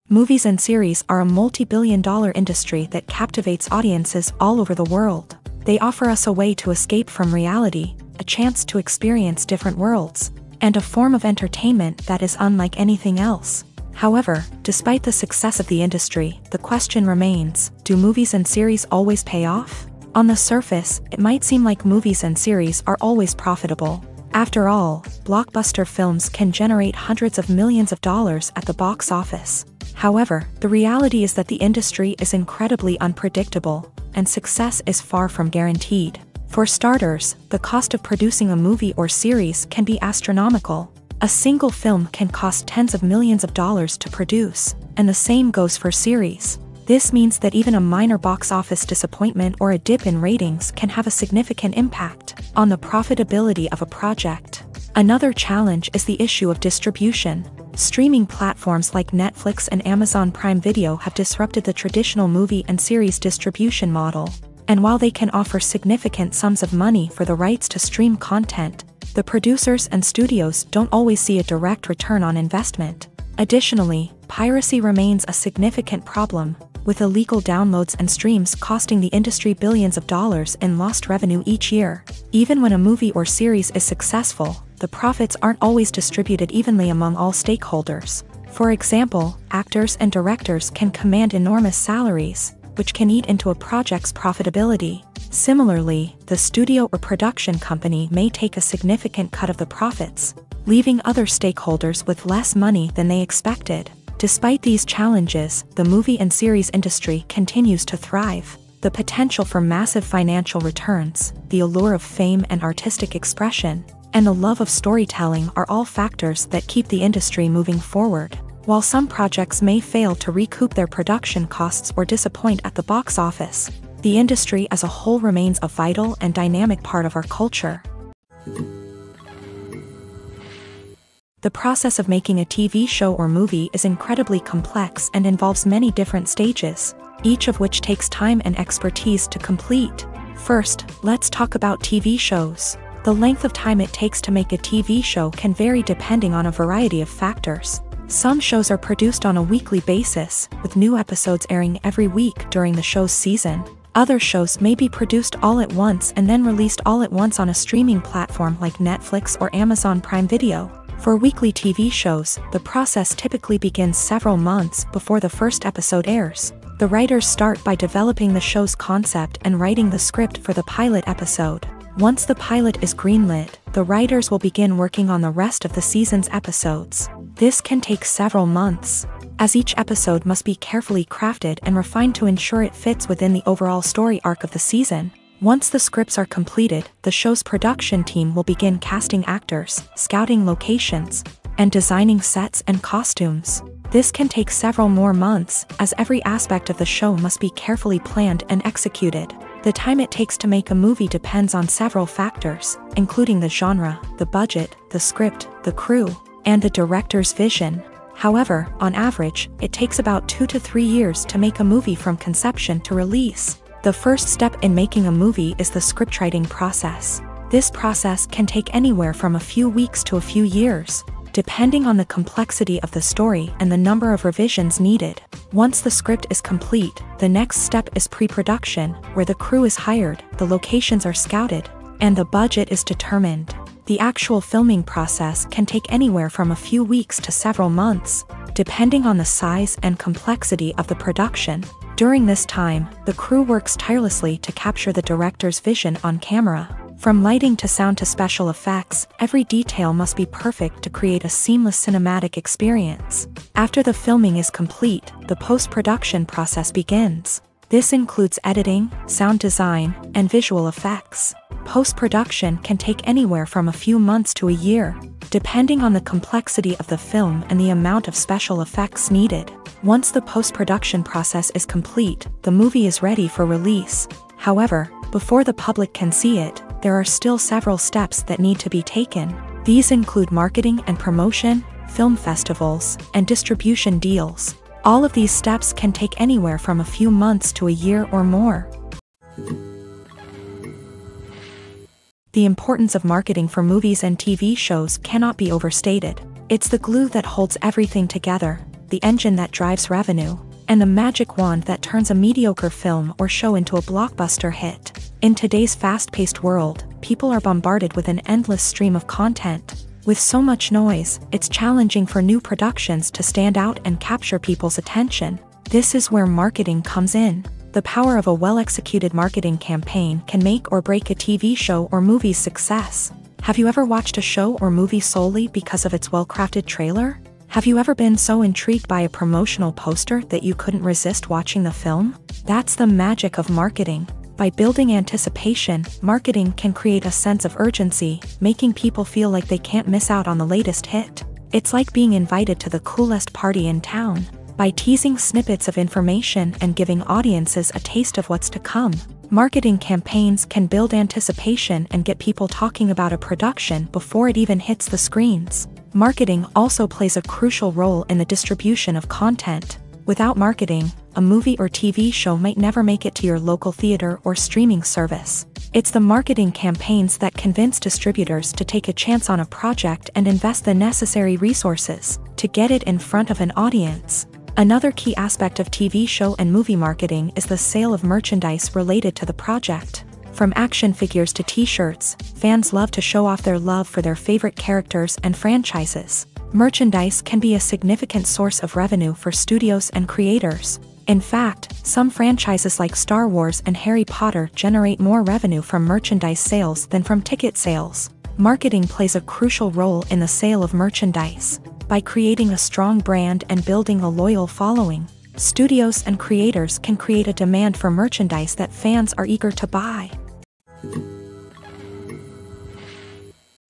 Movies and series are a multi-billion-dollar industry that captivates audiences all over the world. They offer us a way to escape from reality, a chance to experience different worlds, and a form of entertainment that is unlike anything else. However, despite the success of the industry, the question remains, do movies and series always pay off? On the surface, it might seem like movies and series are always profitable. After all, blockbuster films can generate hundreds of millions of dollars at the box office. However, the reality is that the industry is incredibly unpredictable, and success is far from guaranteed. For starters, the cost of producing a movie or series can be astronomical. A single film can cost tens of millions of dollars to produce, and the same goes for series. This means that even a minor box office disappointment or a dip in ratings can have a significant impact on the profitability of a project. Another challenge is the issue of distribution. Streaming platforms like Netflix and Amazon Prime Video have disrupted the traditional movie and series distribution model. And while they can offer significant sums of money for the rights to stream content, the producers and studios don't always see a direct return on investment. Additionally, piracy remains a significant problem, with illegal downloads and streams costing the industry billions of dollars in lost revenue each year. Even when a movie or series is successful, the profits aren't always distributed evenly among all stakeholders. For example, actors and directors can command enormous salaries, which can eat into a project's profitability. Similarly, the studio or production company may take a significant cut of the profits, leaving other stakeholders with less money than they expected. Despite these challenges, the movie and series industry continues to thrive. The potential for massive financial returns, the allure of fame and artistic expression, and the love of storytelling are all factors that keep the industry moving forward. While some projects may fail to recoup their production costs or disappoint at the box office, the industry as a whole remains a vital and dynamic part of our culture. The process of making a TV show or movie is incredibly complex and involves many different stages. each of which takes time and expertise to complete. First, let's talk about TV shows. The length of time it takes to make a TV show can vary depending on a variety of factors. Some shows are produced on a weekly basis, with new episodes airing every week during the show's season. Other shows may be produced all at once and then released all at once on a streaming platform like Netflix or Amazon Prime Video. For weekly TV shows, the process typically begins several months before the first episode airs. The writers start by developing the show's concept and writing the script for the pilot episode. Once the pilot is greenlit, the writers will begin working on the rest of the season's episodes. This can take several months, as each episode must be carefully crafted and refined to ensure it fits within the overall story arc of the season. Once the scripts are completed, the show's production team will begin casting actors, scouting locations, and designing sets and costumes. This can take several more months, as every aspect of the show must be carefully planned and executed. The time it takes to make a movie depends on several factors, including the genre, the budget, the script, the crew, and the director's vision. However, on average, it takes about 2 to 3 years to make a movie from conception to release. The first step in making a movie is the scriptwriting process. This process can take anywhere from a few weeks to a few years, depending on the complexity of the story and the number of revisions needed. Once the script is complete, the next step is pre-production, where the crew is hired, the locations are scouted, and the budget is determined. The actual filming process can take anywhere from a few weeks to several months, depending on the size and complexity of the production. During this time, the crew works tirelessly to capture the director's vision on camera. From lighting to sound to special effects, every detail must be perfect to create a seamless cinematic experience. After the filming is complete, the post-production process begins. This includes editing, sound design, and visual effects. Post-production can take anywhere from a few months to a year, depending on the complexity of the film and the amount of special effects needed. Once the post-production process is complete, the movie is ready for release. However, before the public can see it, there are still several steps that need to be taken. These include marketing and promotion, film festivals, and distribution deals. All of these steps can take anywhere from a few months to a year or more. The importance of marketing for movies and TV shows cannot be overstated. It's the glue that holds everything together, the engine that drives revenue, and the magic wand that turns a mediocre film or show into a blockbuster hit. In today's fast-paced world, people are bombarded with an endless stream of content. With so much noise, it's challenging for new productions to stand out and capture people's attention. This is where marketing comes in. The power of a well-executed marketing campaign can make or break a TV show or movie's success. Have you ever watched a show or movie solely because of its well-crafted trailer? Have you ever been so intrigued by a promotional poster that you couldn't resist watching the film? That's the magic of marketing. By building anticipation, marketing can create a sense of urgency, making people feel like they can't miss out on the latest hit. It's like being invited to the coolest party in town. By teasing snippets of information and giving audiences a taste of what's to come, marketing campaigns can build anticipation and get people talking about a production before it even hits the screens. Marketing also plays a crucial role in the distribution of content. Without marketing, a movie or TV show might never make it to your local theater or streaming service. It's the marketing campaigns that convince distributors to take a chance on a project and invest the necessary resources to get it in front of an audience. Another key aspect of TV show and movie marketing is the sale of merchandise related to the project. From action figures to t-shirts, fans love to show off their love for their favorite characters and franchises. Merchandise can be a significant source of revenue for studios and creators. In fact, some franchises like Star Wars and Harry Potter generate more revenue from merchandise sales than from ticket sales. Marketing plays a crucial role in the sale of merchandise. By creating a strong brand and building a loyal following, studios and creators can create a demand for merchandise that fans are eager to buy.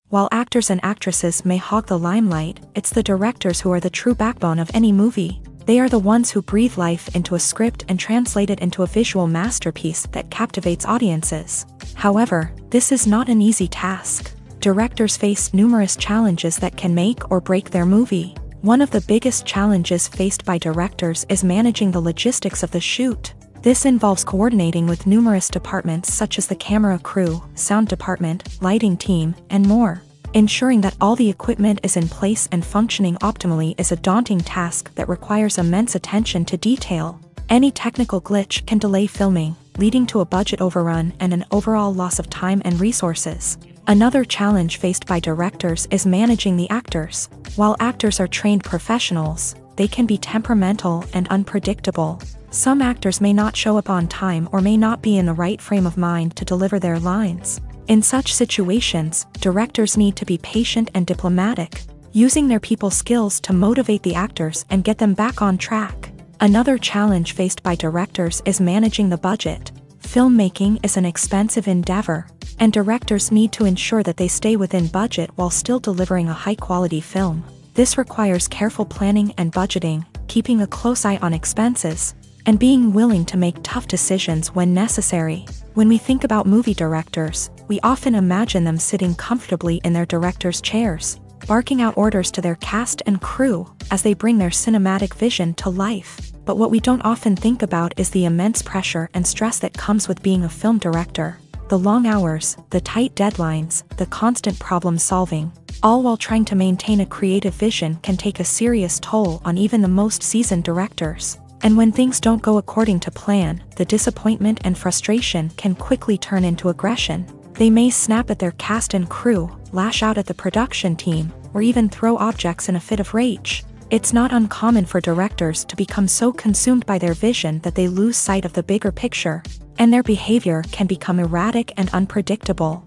While actors and actresses may hog the limelight, it's the directors who are the true backbone of any movie. They are the ones who breathe life into a script and translate it into a visual masterpiece that captivates audiences. However, this is not an easy task. Directors face numerous challenges that can make or break their movie. One of the biggest challenges faced by directors is managing the logistics of the shoot. This involves coordinating with numerous departments such as the camera crew, sound department, lighting team, and more. Ensuring that all the equipment is in place and functioning optimally is a daunting task that requires immense attention to detail. Any technical glitch can delay filming, leading to a budget overrun and an overall loss of time and resources. Another challenge faced by directors is managing the actors. While actors are trained professionals, they can be temperamental and unpredictable. Some actors may not show up on time or may not be in the right frame of mind to deliver their lines. In such situations, directors need to be patient and diplomatic, using their people skills to motivate the actors and get them back on track. Another challenge faced by directors is managing the budget. Filmmaking is an expensive endeavor, and directors need to ensure that they stay within budget while still delivering a high-quality film. This requires careful planning and budgeting, keeping a close eye on expenses, and being willing to make tough decisions when necessary. When we think about movie directors, we often imagine them sitting comfortably in their director's chairs, barking out orders to their cast and crew as they bring their cinematic vision to life. But what we don't often think about is the immense pressure and stress that comes with being a film director. The long hours, the tight deadlines, the constant problem solving, all while trying to maintain a creative vision can take a serious toll on even the most seasoned directors. And when things don't go according to plan, the disappointment and frustration can quickly turn into aggression. They may snap at their cast and crew, lash out at the production team, or even throw objects in a fit of rage. It's not uncommon for directors to become so consumed by their vision that they lose sight of the bigger picture, and their behavior can become erratic and unpredictable.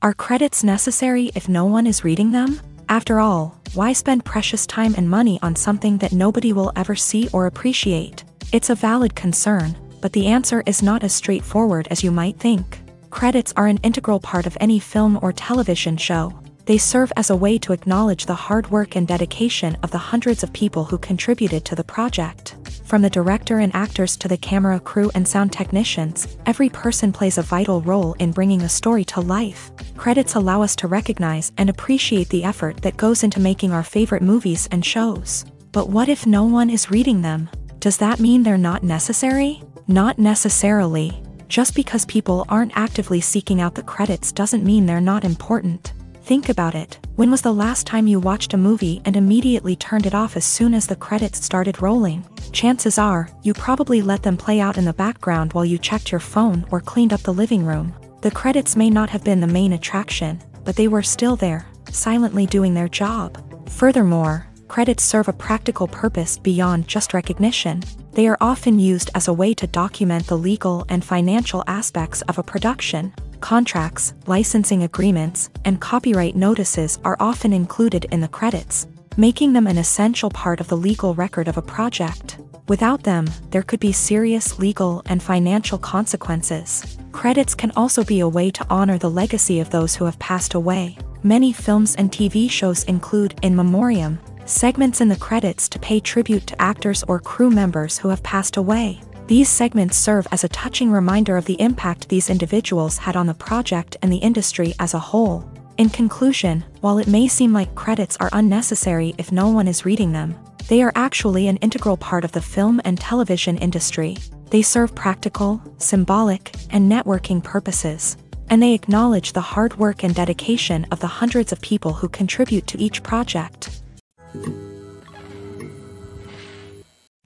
Are credits necessary if no one is reading them? After all, why spend precious time and money on something that nobody will ever see or appreciate? It's a valid concern, but the answer is not as straightforward as you might think. Credits are an integral part of any film or television show. They serve as a way to acknowledge the hard work and dedication of the hundreds of people who contributed to the project. From the director and actors to the camera crew and sound technicians, every person plays a vital role in bringing a story to life. Credits allow us to recognize and appreciate the effort that goes into making our favorite movies and shows. But what if no one is reading them? Does that mean they're not necessary? Not necessarily. Just because people aren't actively seeking out the credits doesn't mean they're not important. Think about it. When was the last time you watched a movie and immediately turned it off as soon as the credits started rolling? Chances are, you probably let them play out in the background while you checked your phone or cleaned up the living room. The credits may not have been the main attraction, but they were still there, silently doing their job. Furthermore, credits serve a practical purpose beyond just recognition. They are often used as a way to document the legal and financial aspects of a production. Contracts, licensing agreements, and copyright notices are often included in the credits, making them an essential part of the legal record of a project. Without them, there could be serious legal and financial consequences. Credits can also be a way to honor the legacy of those who have passed away. Many films and TV shows include in memoriam segments in the credits to pay tribute to actors or crew members who have passed away. These segments serve as a touching reminder of the impact these individuals had on the project and the industry as a whole. In conclusion, while it may seem like credits are unnecessary if no one is reading them, they are actually an integral part of the film and television industry. They serve practical, symbolic, and networking purposes, and they acknowledge the hard work and dedication of the hundreds of people who contribute to each project.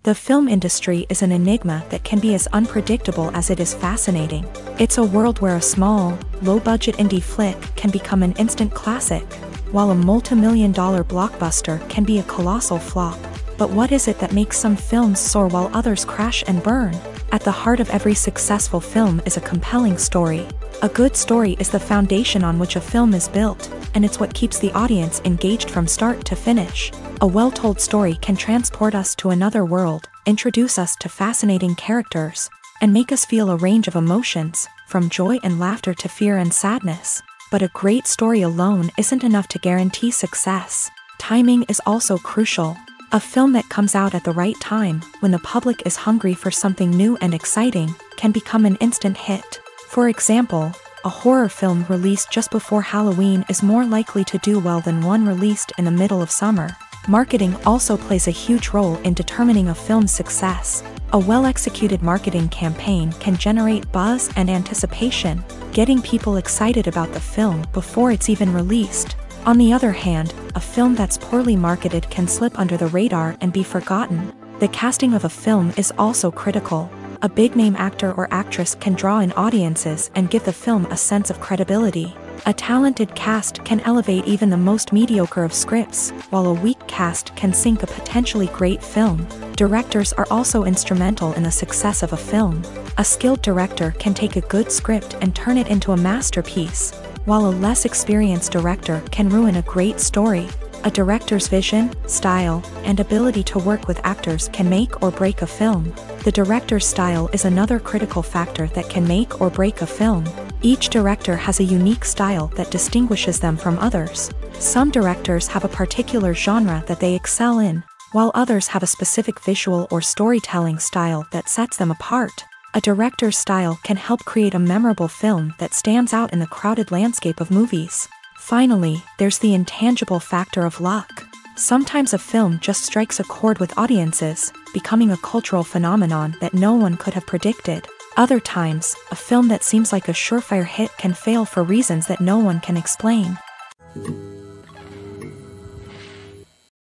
The film industry is an enigma that can be as unpredictable as it is fascinating. It's a world where a small, low-budget indie flick can become an instant classic, while a multi-million-dollar blockbuster can be a colossal flop. But what is it that makes some films soar while others crash and burn? At the heart of every successful film is a compelling story. A good story is the foundation on which a film is built, and it's what keeps the audience engaged from start to finish. A well-told story can transport us to another world, introduce us to fascinating characters, and make us feel a range of emotions, from joy and laughter to fear and sadness. But a great story alone isn't enough to guarantee success. Timing is also crucial. A film that comes out at the right time, when the public is hungry for something new and exciting, can become an instant hit. For example, a a horror film released just before Halloween is more likely to do well than one released in the middle of summer. Marketing also plays a huge role in determining a film's success. A well-executed marketing campaign can generate buzz and anticipation, getting people excited about the film before it's even released. On the other hand, a film that's poorly marketed can slip under the radar and be forgotten. The casting of a film is also critical. A big-name actor or actress can draw in audiences and give the film a sense of credibility. A talented cast can elevate even the most mediocre of scripts, while a weak cast can sink a potentially great film. Directors are also instrumental in the success of a film. A skilled director can take a good script and turn it into a masterpiece, while a less experienced director can ruin a great story. A director's vision, style, and ability to work with actors can make or break a film. The director's style is another critical factor that can make or break a film. Each director has a unique style that distinguishes them from others. Some directors have a particular genre that they excel in, while others have a specific visual or storytelling style that sets them apart. A director's style can help create a memorable film that stands out in the crowded landscape of movies. Finally, there's the intangible factor of luck. Sometimes a film just strikes a chord with audiences, becoming a cultural phenomenon that no one could have predicted. Other times, a film that seems like a surefire hit can fail for reasons that no one can explain.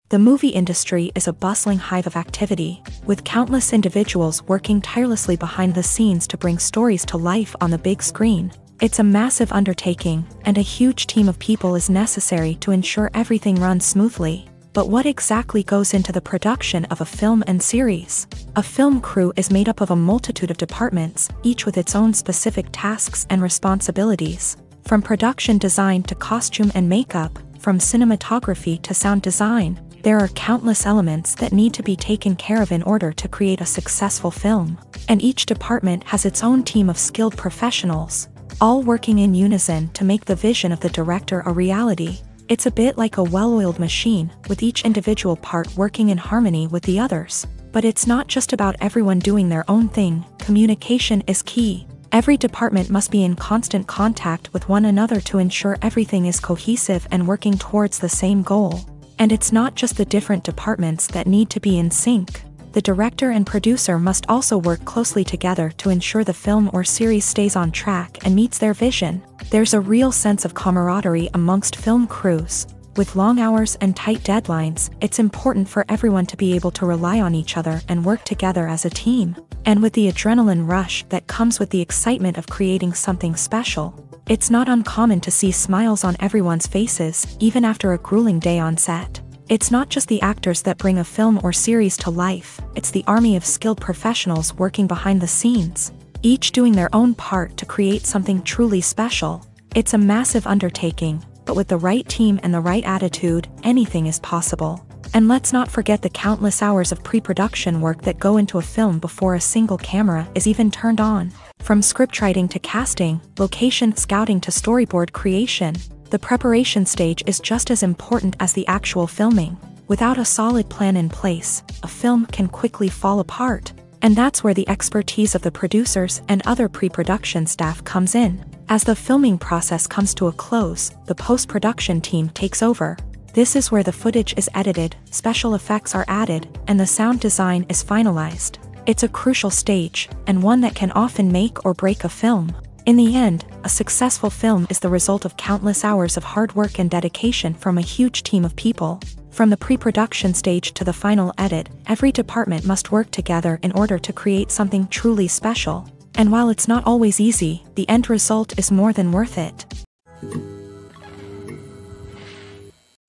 The movie industry is a bustling hive of activity, with countless individuals working tirelessly behind the scenes to bring stories to life on the big screen. It's a massive undertaking, and a huge team of people is necessary to ensure everything runs smoothly. But what exactly goes into the production of a film and series? A film crew is made up of a multitude of departments, each with its own specific tasks and responsibilities. From production design to costume and makeup, from cinematography to sound design, there are countless elements that need to be taken care of in order to create a successful film. And each department has its own team of skilled professionals, all working in unison to make the vision of the director a reality. It's a bit like a well-oiled machine, with each individual part working in harmony with the others. But it's not just about everyone doing their own thing. Communication is key. Every department must be in constant contact with one another to ensure everything is cohesive and working towards the same goal. And it's not just the different departments that need to be in sync. The director and producer must also work closely together to ensure the film or series stays on track and meets their vision. There's a real sense of camaraderie amongst film crews. With long hours and tight deadlines, it's important for everyone to be able to rely on each other and work together as a team. And with the adrenaline rush that comes with the excitement of creating something special, it's not uncommon to see smiles on everyone's faces, even after a grueling day on set. It's not just the actors that bring a film or series to life, it's the army of skilled professionals working behind the scenes, each doing their own part to create something truly special. It's a massive undertaking, but with the right team and the right attitude, anything is possible. And let's not forget the countless hours of pre-production work that go into a film before a single camera is even turned on. From scriptwriting to casting, location scouting to storyboard creation, the preparation stage is just as important as the actual filming. Without a solid plan in place, a film can quickly fall apart. And that's where the expertise of the producers and other pre-production staff comes in. As the filming process comes to a close, the post-production team takes over. This is where the footage is edited, special effects are added, and the sound design is finalized. It's a crucial stage, and one that can often make or break a film. In the end, a successful film is the result of countless hours of hard work and dedication from a huge team of people. From the pre-production stage to the final edit, every department must work together in order to create something truly special. And while it's not always easy, the end result is more than worth it.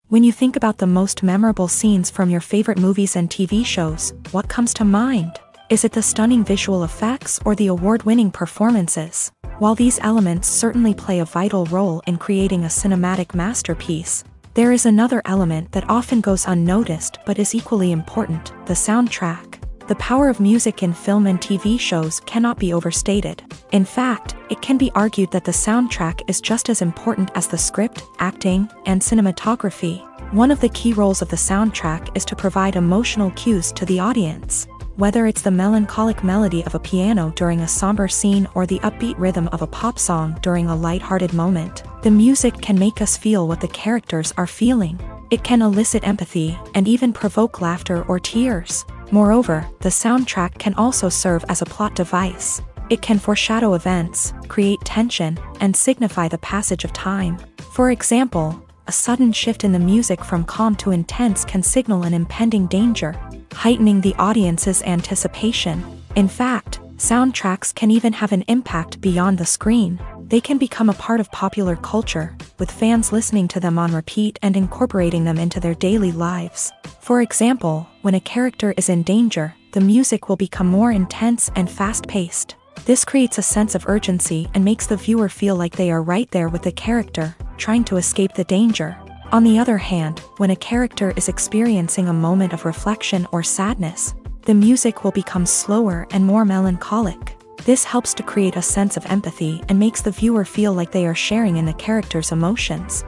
When you think about the most memorable scenes from your favorite movies and TV shows, what comes to mind? Is it the stunning visual effects or the award-winning performances? While these elements certainly play a vital role in creating a cinematic masterpiece, there is another element that often goes unnoticed but is equally important: the soundtrack. The power of music in film and TV shows cannot be overstated. In fact, it can be argued that the soundtrack is just as important as the script, acting, and cinematography. One of the key roles of the soundtrack is to provide emotional cues to the audience. Whether it's the melancholic melody of a piano during a somber scene or the upbeat rhythm of a pop song during a light-hearted moment, the music can make us feel what the characters are feeling. It can elicit empathy and even provoke laughter or tears. Moreover, the soundtrack can also serve as a plot device. It can foreshadow events, create tension, and signify the passage of time. For example, a sudden shift in the music from calm to intense can signal an impending danger, heightening the audience's anticipation. In fact, soundtracks can even have an impact beyond the screen. They can become a part of popular culture, with fans listening to them on repeat and incorporating them into their daily lives. For example, when a character is in danger, the music will become more intense and fast-paced. This creates a sense of urgency and makes the viewer feel like they are right there with the character, trying to escape the danger. On the other hand, when a character is experiencing a moment of reflection or sadness, the music will become slower and more melancholic. This helps to create a sense of empathy and makes the viewer feel like they are sharing in the character's emotions.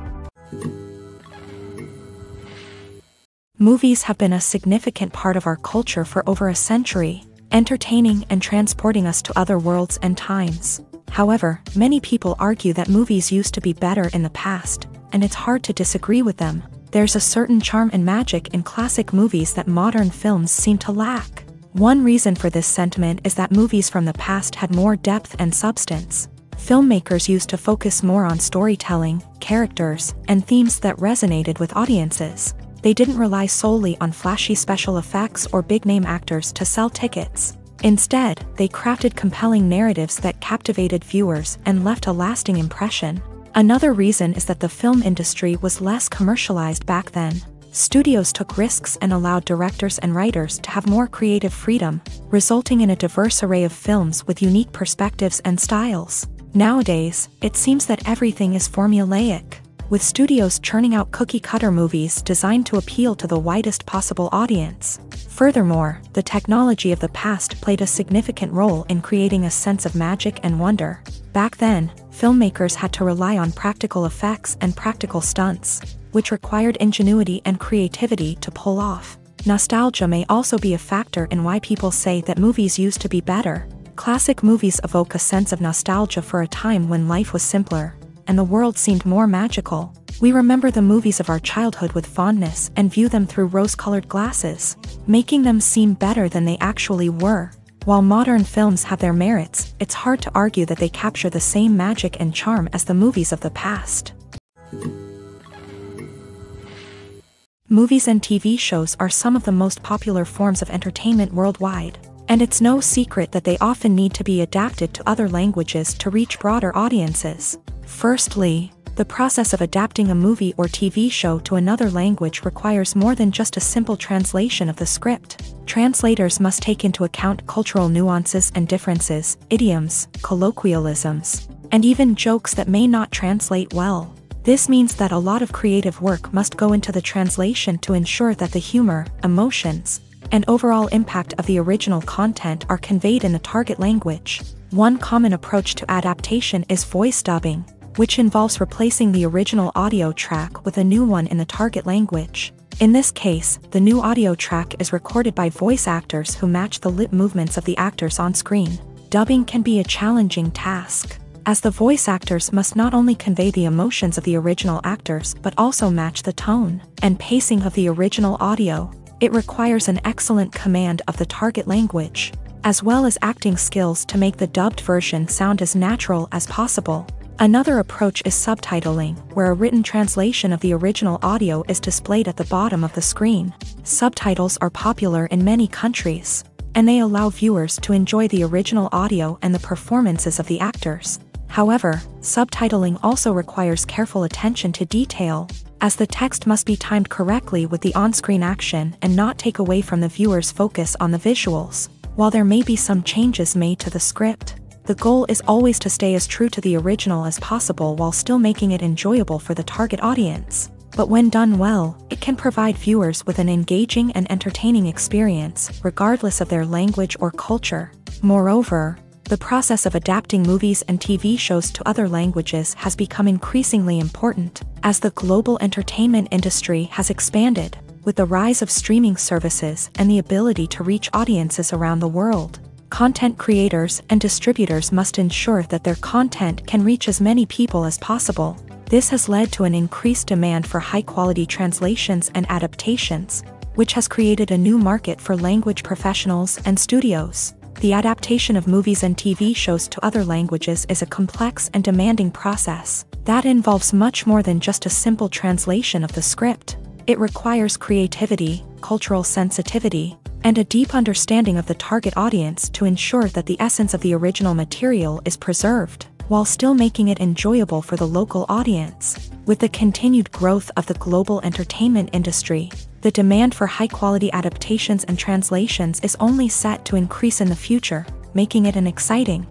Movies have been a significant part of our culture for over a century, entertaining and transporting us to other worlds and times. However, many people argue that movies used to be better in the past, and it's hard to disagree with them. There's a certain charm and magic in classic movies that modern films seem to lack. One reason for this sentiment is that movies from the past had more depth and substance. Filmmakers used to focus more on storytelling, characters, and themes that resonated with audiences. They didn't rely solely on flashy special effects or big-name actors to sell tickets. Instead, they crafted compelling narratives that captivated viewers and left a lasting impression. Another reason is that the film industry was less commercialized back then. Studios took risks and allowed directors and writers to have more creative freedom, resulting in a diverse array of films with unique perspectives and styles. Nowadays, it seems that everything is formulaic, with studios churning out cookie-cutter movies designed to appeal to the widest possible audience. Furthermore, the technology of the past played a significant role in creating a sense of magic and wonder. Back then, filmmakers had to rely on practical effects and practical stunts, which required ingenuity and creativity to pull off. Nostalgia may also be a factor in why people say that movies used to be better. Classic movies evoke a sense of nostalgia for a time when life was simpler, and the world seemed more magical. We remember the movies of our childhood with fondness and view them through rose-colored glasses, making them seem better than they actually were. While modern films have their merits, it's hard to argue that they capture the same magic and charm as the movies of the past. Movies and TV shows are some of the most popular forms of entertainment worldwide, and it's no secret that they often need to be adapted to other languages to reach broader audiences. Firstly, the process of adapting a movie or TV show to another language requires more than just a simple translation of the script. Translators must take into account cultural nuances and differences, idioms, colloquialisms, and even jokes that may not translate well. This means that a lot of creative work must go into the translation to ensure that the humor, emotions, and overall impact of the original content are conveyed in the target language. One common approach to adaptation is voice dubbing, which involves replacing the original audio track with a new one in the target language. In this case, the new audio track is recorded by voice actors who match the lip movements of the actors on screen. Dubbing can be a challenging task, as the voice actors must not only convey the emotions of the original actors but also match the tone and pacing of the original audio. It requires an excellent command of the target language, as well as acting skills to make the dubbed version sound as natural as possible. Another approach is subtitling, where a written translation of the original audio is displayed at the bottom of the screen. Subtitles are popular in many countries, and they allow viewers to enjoy the original audio and the performances of the actors. However, subtitling also requires careful attention to detail, as the text must be timed correctly with the on-screen action and not take away from the viewer's focus on the visuals. While there may be some changes made to the script, the goal is always to stay as true to the original as possible while still making it enjoyable for the target audience. But when done well, it can provide viewers with an engaging and entertaining experience, regardless of their language or culture. Moreover, the process of adapting movies and TV shows to other languages has become increasingly important, as the global entertainment industry has expanded. With the rise of streaming services and the ability to reach audiences around the world, content creators and distributors must ensure that their content can reach as many people as possible. This has led to an increased demand for high-quality translations and adaptations, which has created a new market for language professionals and studios. The adaptation of movies and TV shows to other languages is a complex and demanding process that involves much more than just a simple translation of the script. It requires creativity, cultural sensitivity, and a deep understanding of the target audience to ensure that the essence of the original material is preserved, while still making it enjoyable for the local audience. With the continued growth of the global entertainment industry, the demand for high-quality adaptations and translations is only set to increase in the future, making it an exciting.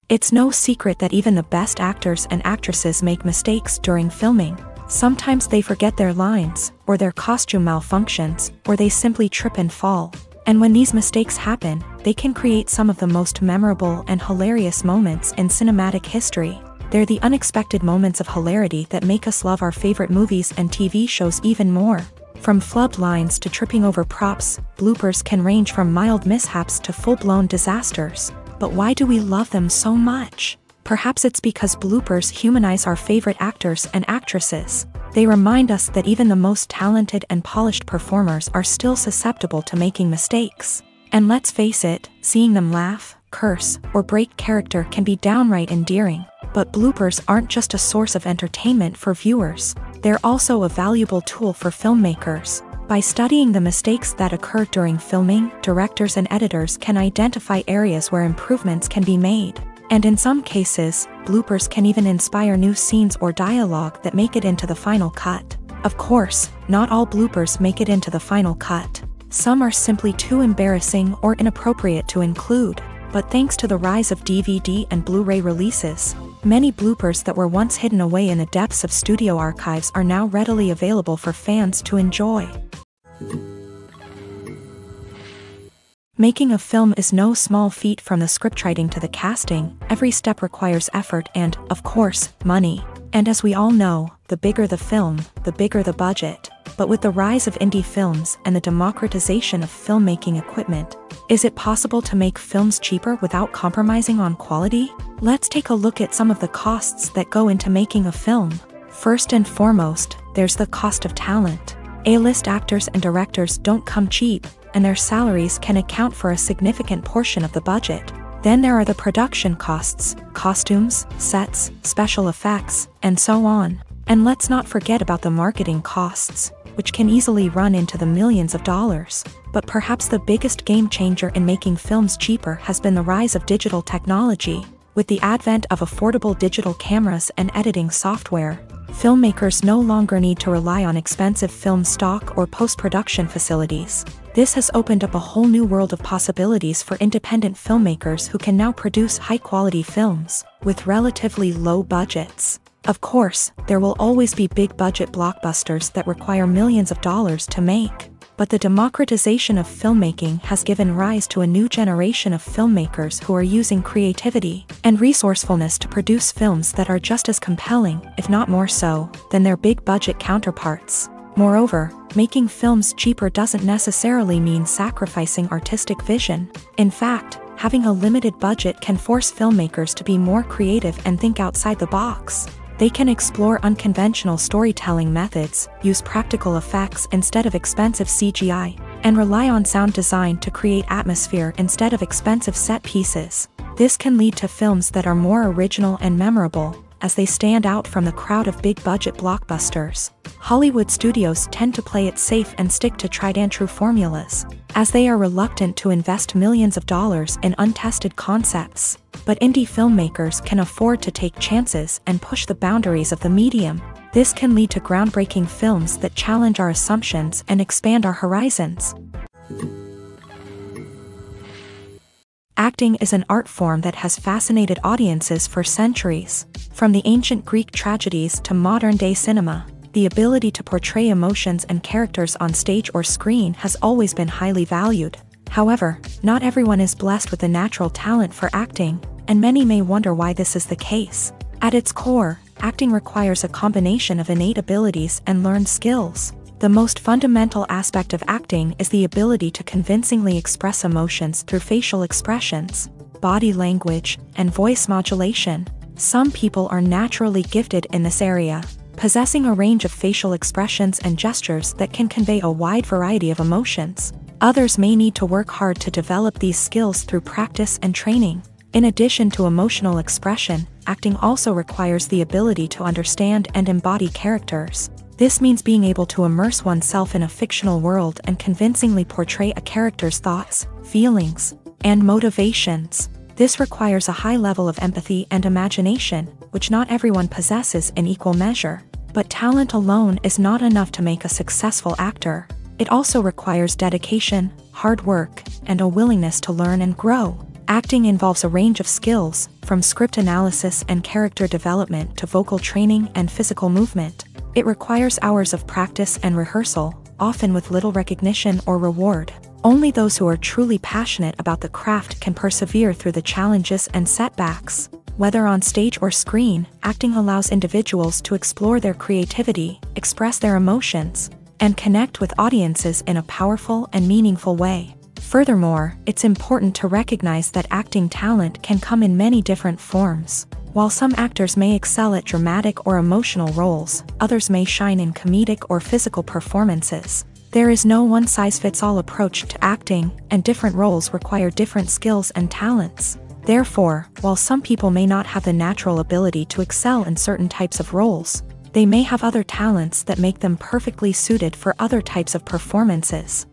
It's no secret that even the best actors and actresses make mistakes during filming. Sometimes they forget their lines, or their costume malfunctions, or they simply trip and fall. And when these mistakes happen, they can create some of the most memorable and hilarious moments in cinematic history. They're the unexpected moments of hilarity that make us love our favorite movies and TV shows even more. From flubbed lines to tripping over props, bloopers can range from mild mishaps to full-blown disasters. But why do we love them so much? Perhaps it's because bloopers humanize our favorite actors and actresses. They remind us that even the most talented and polished performers are still susceptible to making mistakes. And let's face it, seeing them laugh, curse, or break character can be downright endearing. But bloopers aren't just a source of entertainment for viewers. They're also a valuable tool for filmmakers. By studying the mistakes that occur during filming, directors and editors can identify areas where improvements can be made. And in some cases, bloopers can even inspire new scenes or dialogue that make it into the final cut. Of course, not all bloopers make it into the final cut. Some are simply too embarrassing or inappropriate to include. But thanks to the rise of DVD and Blu-ray releases, many bloopers that were once hidden away in the depths of studio archives are now readily available for fans to enjoy. Making a film is no small feat. From the scriptwriting to the casting, every step requires effort and, of course, money. And as we all know, the bigger the film, the bigger the budget. But with the rise of indie films and the democratization of filmmaking equipment, is it possible to make films cheaper without compromising on quality? Let's take a look at some of the costs that go into making a film. First and foremost, there's the cost of talent. A-list actors and directors don't come cheap, and their salaries can account for a significant portion of the budget. Then there are the production costs, costumes, sets, special effects, and so on. And let's not forget about the marketing costs, which can easily run into the millions of dollars. But perhaps the biggest game changer in making films cheaper has been the rise of digital technology. With the advent of affordable digital cameras and editing software, filmmakers no longer need to rely on expensive film stock or post-production facilities. This has opened up a whole new world of possibilities for independent filmmakers who can now produce high-quality films with relatively low budgets. Of course, there will always be big-budget blockbusters that require millions of dollars to make. But the democratization of filmmaking has given rise to a new generation of filmmakers who are using creativity and resourcefulness to produce films that are just as compelling, if not more so, than their big-budget counterparts. Moreover, making films cheaper doesn't necessarily mean sacrificing artistic vision. In fact, having a limited budget can force filmmakers to be more creative and think outside the box. They can explore unconventional storytelling methods, use practical effects instead of expensive CGI, and rely on sound design to create atmosphere instead of expensive set pieces. This can lead to films that are more original and memorable, as they stand out from the crowd of big-budget blockbusters. Hollywood studios tend to play it safe and stick to tried-and-true formulas, as they are reluctant to invest millions of dollars in untested concepts. But indie filmmakers can afford to take chances and push the boundaries of the medium. This can lead to groundbreaking films that challenge our assumptions and expand our horizons. Acting is an art form that has fascinated audiences for centuries. From the ancient Greek tragedies to modern-day cinema, the ability to portray emotions and characters on stage or screen has always been highly valued. However, not everyone is blessed with a natural talent for acting, and many may wonder why this is the case. At its core, acting requires a combination of innate abilities and learned skills. The most fundamental aspect of acting is the ability to convincingly express emotions through facial expressions, body language, and voice modulation. Some people are naturally gifted in this area, possessing a range of facial expressions and gestures that can convey a wide variety of emotions. Others may need to work hard to develop these skills through practice and training. In addition to emotional expression, acting also requires the ability to understand and embody characters. This means being able to immerse oneself in a fictional world and convincingly portray a character's thoughts, feelings, and motivations. This requires a high level of empathy and imagination, which not everyone possesses in equal measure. But talent alone is not enough to make a successful actor. It also requires dedication, hard work, and a willingness to learn and grow. Acting involves a range of skills, from script analysis and character development to vocal training and physical movement. It requires hours of practice and rehearsal, often with little recognition or reward. Only those who are truly passionate about the craft can persevere through the challenges and setbacks. Whether on stage or screen, acting allows individuals to explore their creativity, express their emotions, and connect with audiences in a powerful and meaningful way. Furthermore, it's important to recognize that acting talent can come in many different forms. While some actors may excel at dramatic or emotional roles, others may shine in comedic or physical performances. There is no one-size-fits-all approach to acting, and different roles require different skills and talents. Therefore, while some people may not have the natural ability to excel in certain types of roles, they may have other talents that make them perfectly suited for other types of performances.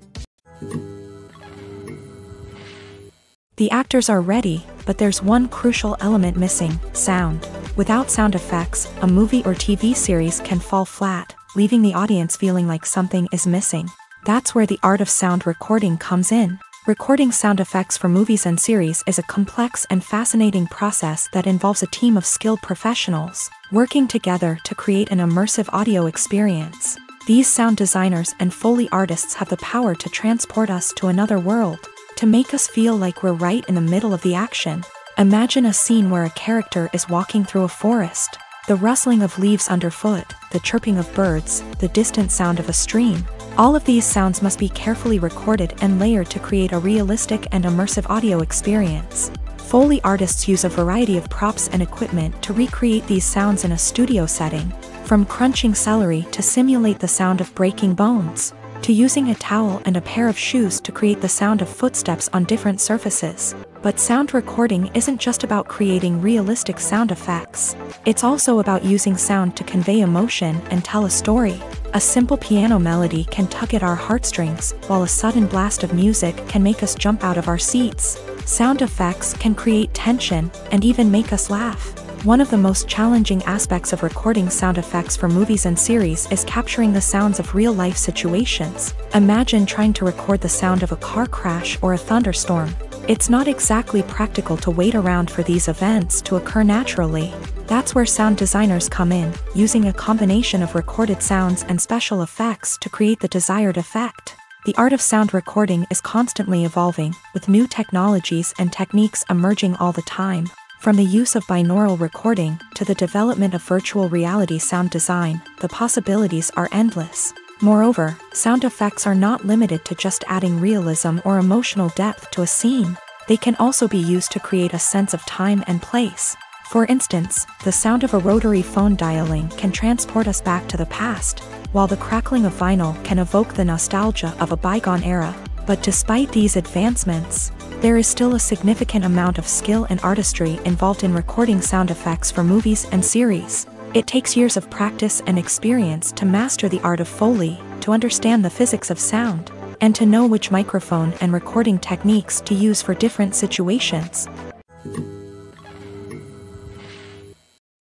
The actors are ready, but there's one crucial element missing: sound. Without sound effects, a movie or TV series can fall flat, leaving the audience feeling like something is missing. That's where the art of sound recording comes in. Recording sound effects for movies and series is a complex and fascinating process that involves a team of skilled professionals working together to create an immersive audio experience. These sound designers and Foley artists have the power to transport us to another world, to make us feel like we're right in the middle of the action. Imagine a scene where a character is walking through a forest. The rustling of leaves underfoot, the chirping of birds, the distant sound of a stream. All of these sounds must be carefully recorded and layered to create a realistic and immersive audio experience. Foley artists use a variety of props and equipment to recreate these sounds in a studio setting, from crunching celery to simulate the sound of breaking bones, to using a towel and a pair of shoes to create the sound of footsteps on different surfaces. But sound recording isn't just about creating realistic sound effects. It's also about using sound to convey emotion and tell a story. A simple piano melody can tug at our heartstrings, while a sudden blast of music can make us jump out of our seats. Sound effects can create tension and even make us laugh. One of the most challenging aspects of recording sound effects for movies and series is capturing the sounds of real-life situations. Imagine trying to record the sound of a car crash or a thunderstorm. It's not exactly practical to wait around for these events to occur naturally. That's where sound designers come in, using a combination of recorded sounds and special effects to create the desired effect. The art of sound recording is constantly evolving, with new technologies and techniques emerging all the time. From the use of binaural recording to the development of virtual reality sound design, the possibilities are endless. Moreover, sound effects are not limited to just adding realism or emotional depth to a scene. They can also be used to create a sense of time and place. For instance, the sound of a rotary phone dialing can transport us back to the past, while the crackling of vinyl can evoke the nostalgia of a bygone era. But despite these advancements, there is still a significant amount of skill and artistry involved in recording sound effects for movies and series. It takes years of practice and experience to master the art of Foley, to understand the physics of sound, and to know which microphone and recording techniques to use for different situations.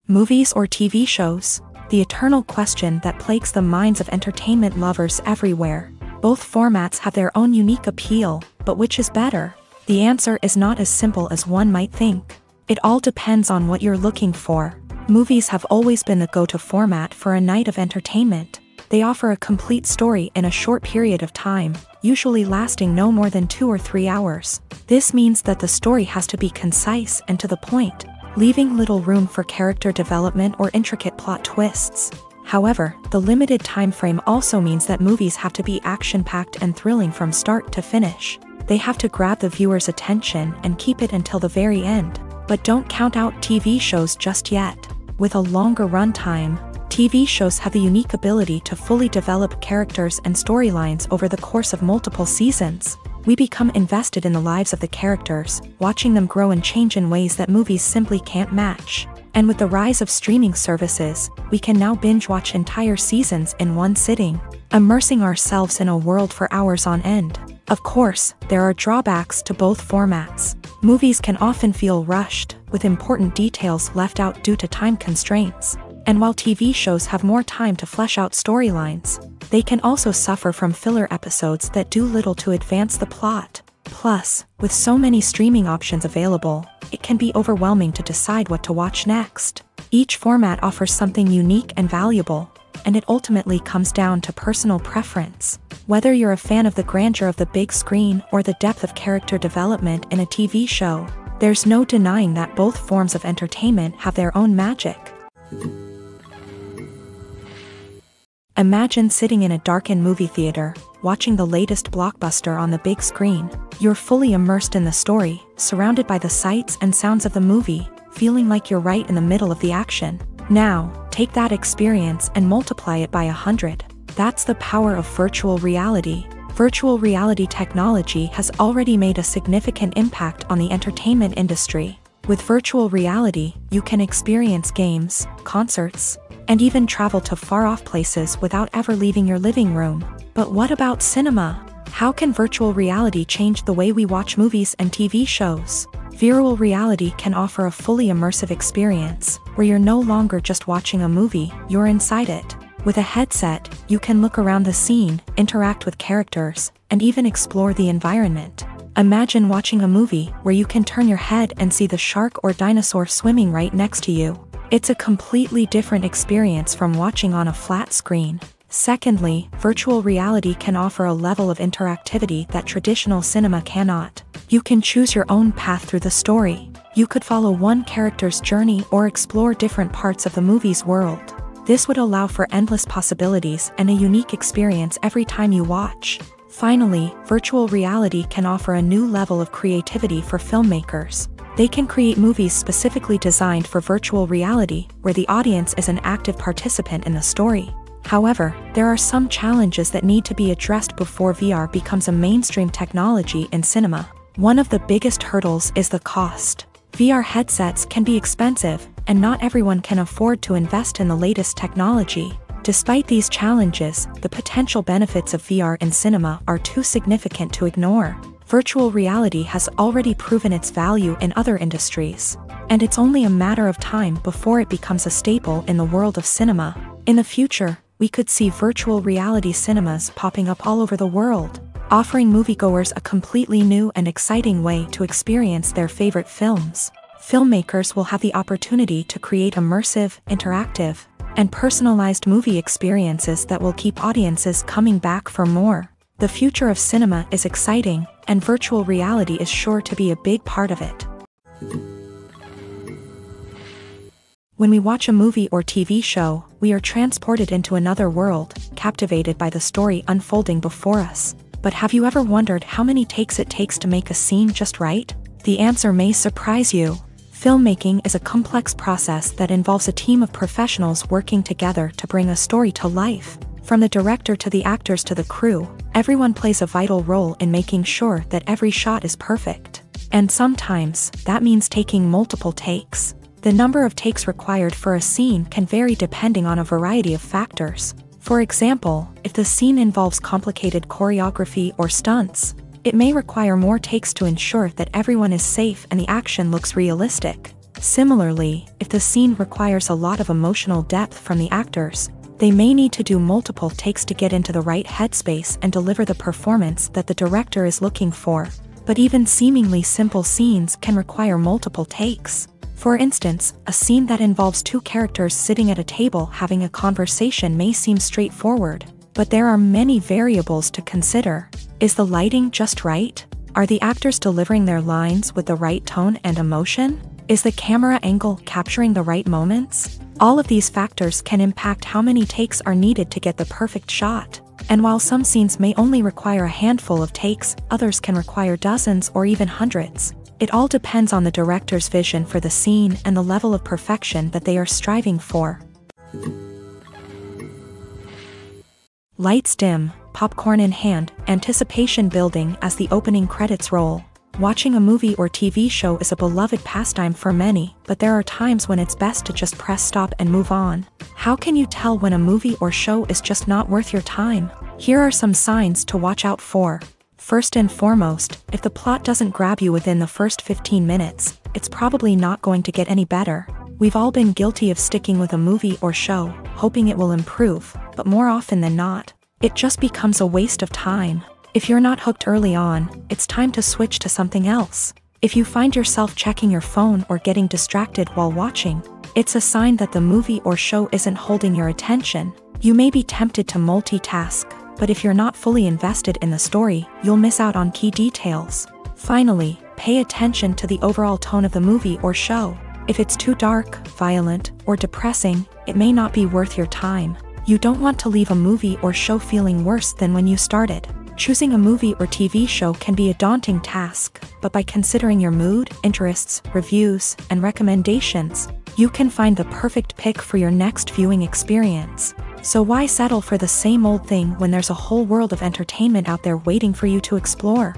Movies or TV shows? The eternal question that plagues the minds of entertainment lovers everywhere. Both formats have their own unique appeal, but which is better? The answer is not as simple as one might think. It all depends on what you're looking for. Movies have always been the go-to format for a night of entertainment. They offer a complete story in a short period of time, usually lasting no more than 2 or 3 hours. This means that the story has to be concise and to the point. leaving little room for character development or intricate plot twists. However, the limited time frame also means that movies have to be action-packed and thrilling from start to finish. They have to grab the viewer's attention and keep it until the very end. But don't count out TV shows just yet. With a longer runtime, TV shows have the unique ability to fully develop characters and storylines over the course of multiple seasons. We become invested in the lives of the characters, watching them grow and change in ways that movies simply can't match. And with the rise of streaming services, we can now binge-watch entire seasons in one sitting, immersing ourselves in a world for hours on end. Of course, there are drawbacks to both formats. Movies can often feel rushed, with important details left out due to time constraints. And while TV shows have more time to flesh out storylines, they can also suffer from filler episodes that do little to advance the plot. Plus, with so many streaming options available, it can be overwhelming to decide what to watch next. Each format offers something unique and valuable, and it ultimately comes down to personal preference. Whether you're a fan of the grandeur of the big screen or the depth of character development in a TV show, there's no denying that both forms of entertainment have their own magic. Imagine sitting in a darkened movie theater, watching the latest blockbuster on the big screen. You're fully immersed in the story, surrounded by the sights and sounds of the movie, feeling like you're right in the middle of the action. Now, take that experience and multiply it by 100. That's the power of virtual reality. Virtual reality technology has already made a significant impact on the entertainment industry. With virtual reality, you can experience games, concerts, and even travel to far-off places without ever leaving your living room. But what about cinema? How can virtual reality change the way we watch movies and TV shows? Virtual reality can offer a fully immersive experience, where you're no longer just watching a movie, you're inside it. With a headset, you can look around the scene, interact with characters, and even explore the environment. Imagine watching a movie where you can turn your head and see the shark or dinosaur swimming right next to you. It's a completely different experience from watching on a flat screen. Secondly, virtual reality can offer a level of interactivity that traditional cinema cannot. You can choose your own path through the story. You could follow one character's journey or explore different parts of the movie's world. This would allow for endless possibilities and a unique experience every time you watch. Finally, virtual reality can offer a new level of creativity for filmmakers. They can create movies specifically designed for virtual reality, where the audience is an active participant in the story. However, there are some challenges that need to be addressed before VR becomes a mainstream technology in cinema. One of the biggest hurdles is the cost. VR headsets can be expensive, and not everyone can afford to invest in the latest technology. Despite these challenges, the potential benefits of VR in cinema are too significant to ignore. Virtual reality has already proven its value in other industries, and it's only a matter of time before it becomes a staple in the world of cinema. In the future, we could see virtual reality cinemas popping up all over the world, offering moviegoers a completely new and exciting way to experience their favorite films. Filmmakers will have the opportunity to create immersive, interactive, and personalized movie experiences that will keep audiences coming back for more. The future of cinema is exciting, and virtual reality is sure to be a big part of it. When we watch a movie or TV show, we are transported into another world, captivated by the story unfolding before us. But have you ever wondered how many takes it takes to make a scene just right? The answer may surprise you. Filmmaking is a complex process that involves a team of professionals working together to bring a story to life. From the director to the actors to the crew, everyone plays a vital role in making sure that every shot is perfect. And sometimes, that means taking multiple takes. The number of takes required for a scene can vary depending on a variety of factors. For example, if the scene involves complicated choreography or stunts, it may require more takes to ensure that everyone is safe and the action looks realistic. Similarly, if the scene requires a lot of emotional depth from the actors, they may need to do multiple takes to get into the right headspace and deliver the performance that the director is looking for. But even seemingly simple scenes can require multiple takes. For instance, a scene that involves two characters sitting at a table having a conversation may seem straightforward, but there are many variables to consider. Is the lighting just right? Are the actors delivering their lines with the right tone and emotion? Is the camera angle capturing the right moments? All of these factors can impact how many takes are needed to get the perfect shot. And while some scenes may only require a handful of takes, others can require dozens or even hundreds. It all depends on the director's vision for the scene and the level of perfection that they are striving for. Lights dim, popcorn in hand, anticipation building as the opening credits roll. Watching a movie or TV show is a beloved pastime for many, but there are times when it's best to just press stop and move on. How can you tell when a movie or show is just not worth your time? Here are some signs to watch out for. First and foremost, if the plot doesn't grab you within the first 15 minutes, it's probably not going to get any better. We've all been guilty of sticking with a movie or show, hoping it will improve, but more often than not, it just becomes a waste of time. If you're not hooked early on, it's time to switch to something else. If you find yourself checking your phone or getting distracted while watching, it's a sign that the movie or show isn't holding your attention. You may be tempted to multitask, but if you're not fully invested in the story, you'll miss out on key details. Finally, pay attention to the overall tone of the movie or show. If it's too dark, violent, or depressing, it may not be worth your time. You don't want to leave a movie or show feeling worse than when you started. Choosing a movie or TV show can be a daunting task, but by considering your mood, interests, reviews, and recommendations, you can find the perfect pick for your next viewing experience. So why settle for the same old thing when there's a whole world of entertainment out there waiting for you to explore?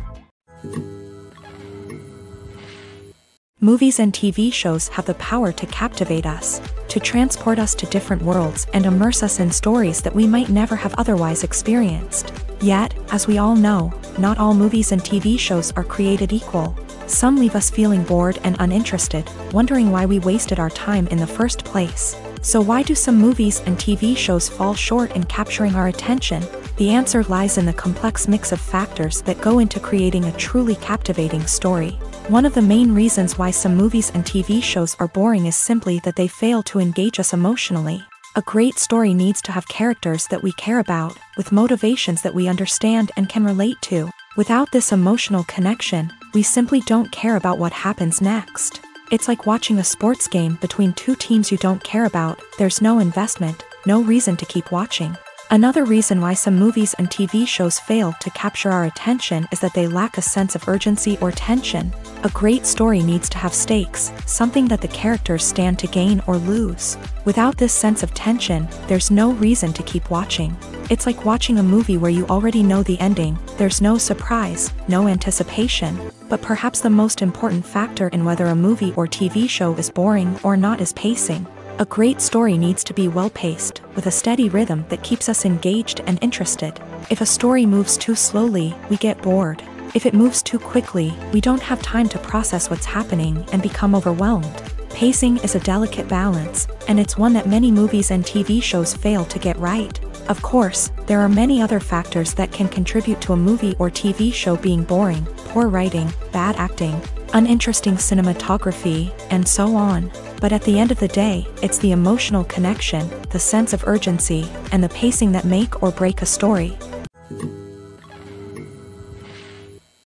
Movies and TV shows have the power to captivate us, to transport us to different worlds and immerse us in stories that we might never have otherwise experienced. Yet, as we all know, not all movies and TV shows are created equal. Some leave us feeling bored and uninterested, wondering why we wasted our time in the first place. So why do some movies and TV shows fall short in capturing our attention? The answer lies in the complex mix of factors that go into creating a truly captivating story. One of the main reasons why some movies and TV shows are boring is simply that they fail to engage us emotionally. A great story needs to have characters that we care about, with motivations that we understand and can relate to. Without this emotional connection, we simply don't care about what happens next. It's like watching a sports game between two teams you don't care about. There's no investment, no reason to keep watching. Another reason why some movies and TV shows fail to capture our attention is that they lack a sense of urgency or tension. A great story needs to have stakes, something that the characters stand to gain or lose. Without this sense of tension, there's no reason to keep watching. It's like watching a movie where you already know the ending. There's no surprise, no anticipation. But perhaps the most important factor in whether a movie or TV show is boring or not is pacing. A great story needs to be well-paced, with a steady rhythm that keeps us engaged and interested. If a story moves too slowly, we get bored. If it moves too quickly, we don't have time to process what's happening and become overwhelmed. Pacing is a delicate balance, and it's one that many movies and TV shows fail to get right. Of course, there are many other factors that can contribute to a movie or TV show being boring: poor writing, bad acting, uninteresting cinematography, and so on. But at the end of the day, it's the emotional connection, the sense of urgency, and the pacing that make or break a story.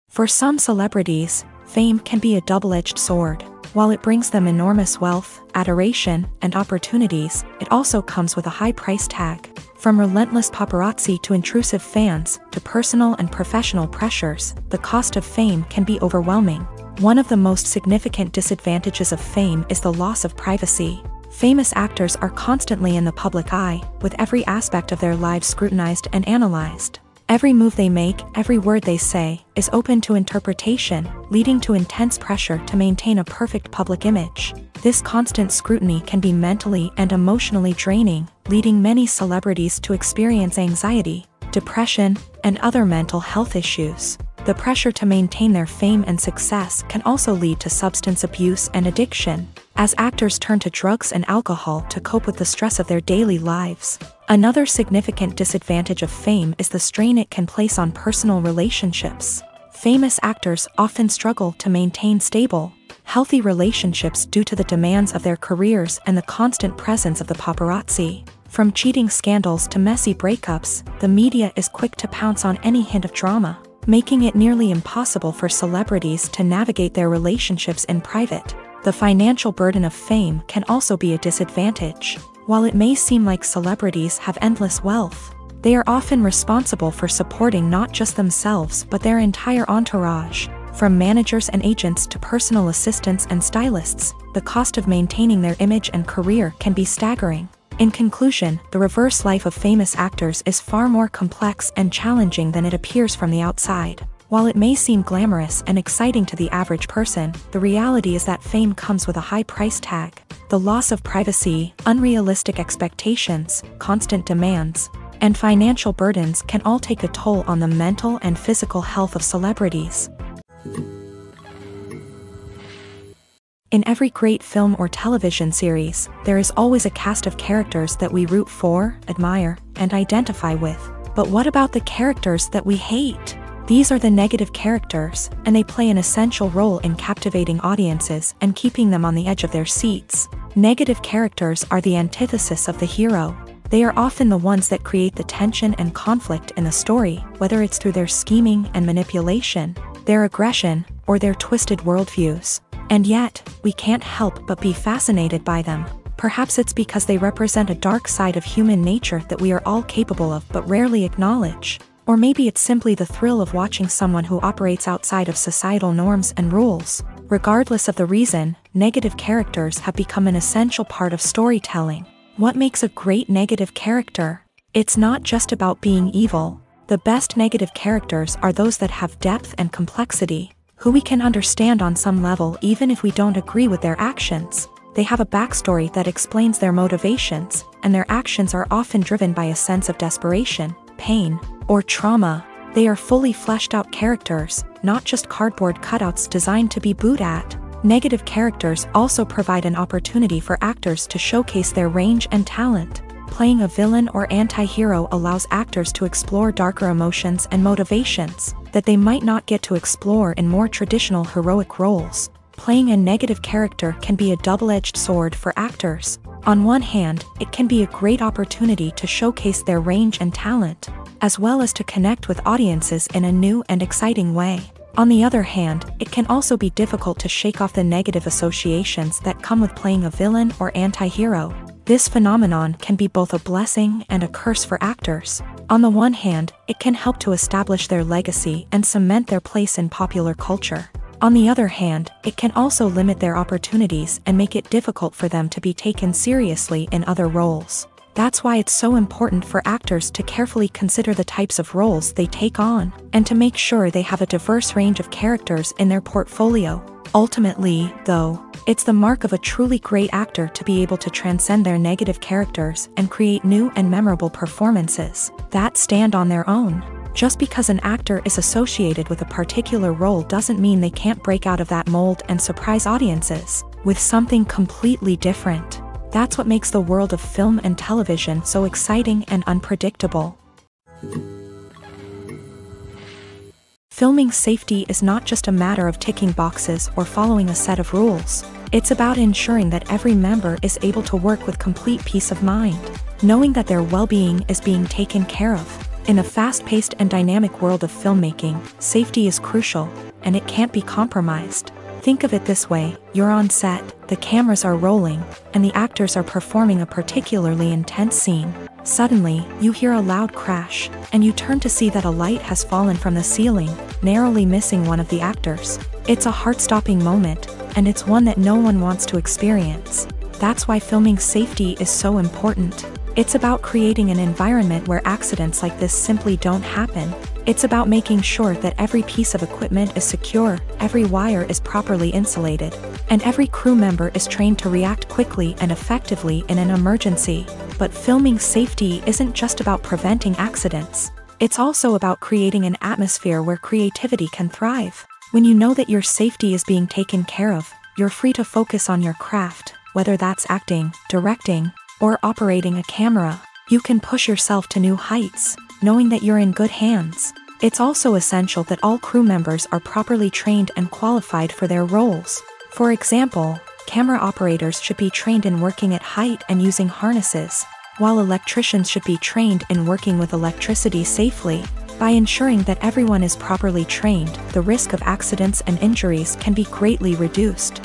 For some celebrities, fame can be a double-edged sword. While it brings them enormous wealth, adoration, and opportunities, it also comes with a high price tag. From relentless paparazzi to intrusive fans, to personal and professional pressures, the cost of fame can be overwhelming. One of the most significant disadvantages of fame is the loss of privacy. Famous actors are constantly in the public eye, with every aspect of their lives scrutinized and analyzed. Every move they make, every word they say, is open to interpretation, leading to intense pressure to maintain a perfect public image. This constant scrutiny can be mentally and emotionally draining, leading many celebrities to experience anxiety, depression, and other mental health issues. The pressure to maintain their fame and success can also lead to substance abuse and addiction, as actors turn to drugs and alcohol to cope with the stress of their daily lives. Another significant disadvantage of fame is the strain it can place on personal relationships. Famous actors often struggle to maintain stable, healthy relationships due to the demands of their careers and the constant presence of the paparazzi. From cheating scandals to messy breakups, the media is quick to pounce on any hint of drama, making it nearly impossible for celebrities to navigate their relationships in private. The financial burden of fame can also be a disadvantage. While it may seem like celebrities have endless wealth, they are often responsible for supporting not just themselves but their entire entourage. From managers and agents to personal assistants and stylists, the cost of maintaining their image and career can be staggering. In conclusion, the reverse life of famous actors is far more complex and challenging than it appears from the outside. While it may seem glamorous and exciting to the average person, the reality is that fame comes with a high price tag. The loss of privacy, unrealistic expectations, constant demands, and financial burdens can all take a toll on the mental and physical health of celebrities. In every great film or television series, there is always a cast of characters that we root for, admire, and identify with. But what about the characters that we hate? These are the negative characters, and they play an essential role in captivating audiences and keeping them on the edge of their seats. Negative characters are the antithesis of the hero. They are often the ones that create the tension and conflict in the story, whether it's through their scheming and manipulation, their aggression, or their twisted worldviews. And yet, we can't help but be fascinated by them. Perhaps it's because they represent a dark side of human nature that we are all capable of but rarely acknowledge. Or maybe it's simply the thrill of watching someone who operates outside of societal norms and rules. Regardless of the reason, negative characters have become an essential part of storytelling. What makes a great negative character? It's not just about being evil. The best negative characters are those that have depth and complexity, who we can understand on some level even if we don't agree with their actions. They have a backstory that explains their motivations, and their actions are often driven by a sense of desperation, pain, or trauma. They are fully fleshed out characters, not just cardboard cutouts designed to be booed at. Negative characters also provide an opportunity for actors to showcase their range and talent. Playing a villain or anti-hero allows actors to explore darker emotions and motivations that they might not get to explore in more traditional heroic roles. Playing a negative character can be a double-edged sword for actors. On one hand, it can be a great opportunity to showcase their range and talent, as well as to connect with audiences in a new and exciting way. On the other hand, it can also be difficult to shake off the negative associations that come with playing a villain or anti-hero. This phenomenon can be both a blessing and a curse for actors. On the one hand, it can help to establish their legacy and cement their place in popular culture. On the other hand, it can also limit their opportunities and make it difficult for them to be taken seriously in other roles. That's why it's so important for actors to carefully consider the types of roles they take on, and to make sure they have a diverse range of characters in their portfolio. Ultimately, though, it's the mark of a truly great actor to be able to transcend their negative characters and create new and memorable performances that stand on their own. Just because an actor is associated with a particular role doesn't mean they can't break out of that mold and surprise audiences with something completely different. That's what makes the world of film and television so exciting and unpredictable. Filming safety is not just a matter of ticking boxes or following a set of rules. It's about ensuring that every member is able to work with complete peace of mind, knowing that their well-being is being taken care of. In a fast-paced and dynamic world of filmmaking, safety is crucial, and it can't be compromised. Think of it this way: you're on set, the cameras are rolling, and the actors are performing a particularly intense scene. Suddenly, you hear a loud crash, and you turn to see that a light has fallen from the ceiling, narrowly missing one of the actors. It's a heart-stopping moment, and it's one that no one wants to experience. That's why filming safety is so important. It's about creating an environment where accidents like this simply don't happen. It's about making sure that every piece of equipment is secure, every wire is properly insulated, and every crew member is trained to react quickly and effectively in an emergency. But filming safety isn't just about preventing accidents. It's also about creating an atmosphere where creativity can thrive. When you know that your safety is being taken care of, you're free to focus on your craft, whether that's acting, directing, or operating a camera. You can push yourself to new heights, knowing that you're in good hands. It's also essential that all crew members are properly trained and qualified for their roles. For example, camera operators should be trained in working at height and using harnesses, while electricians should be trained in working with electricity safely. By ensuring that everyone is properly trained, the risk of accidents and injuries can be greatly reduced.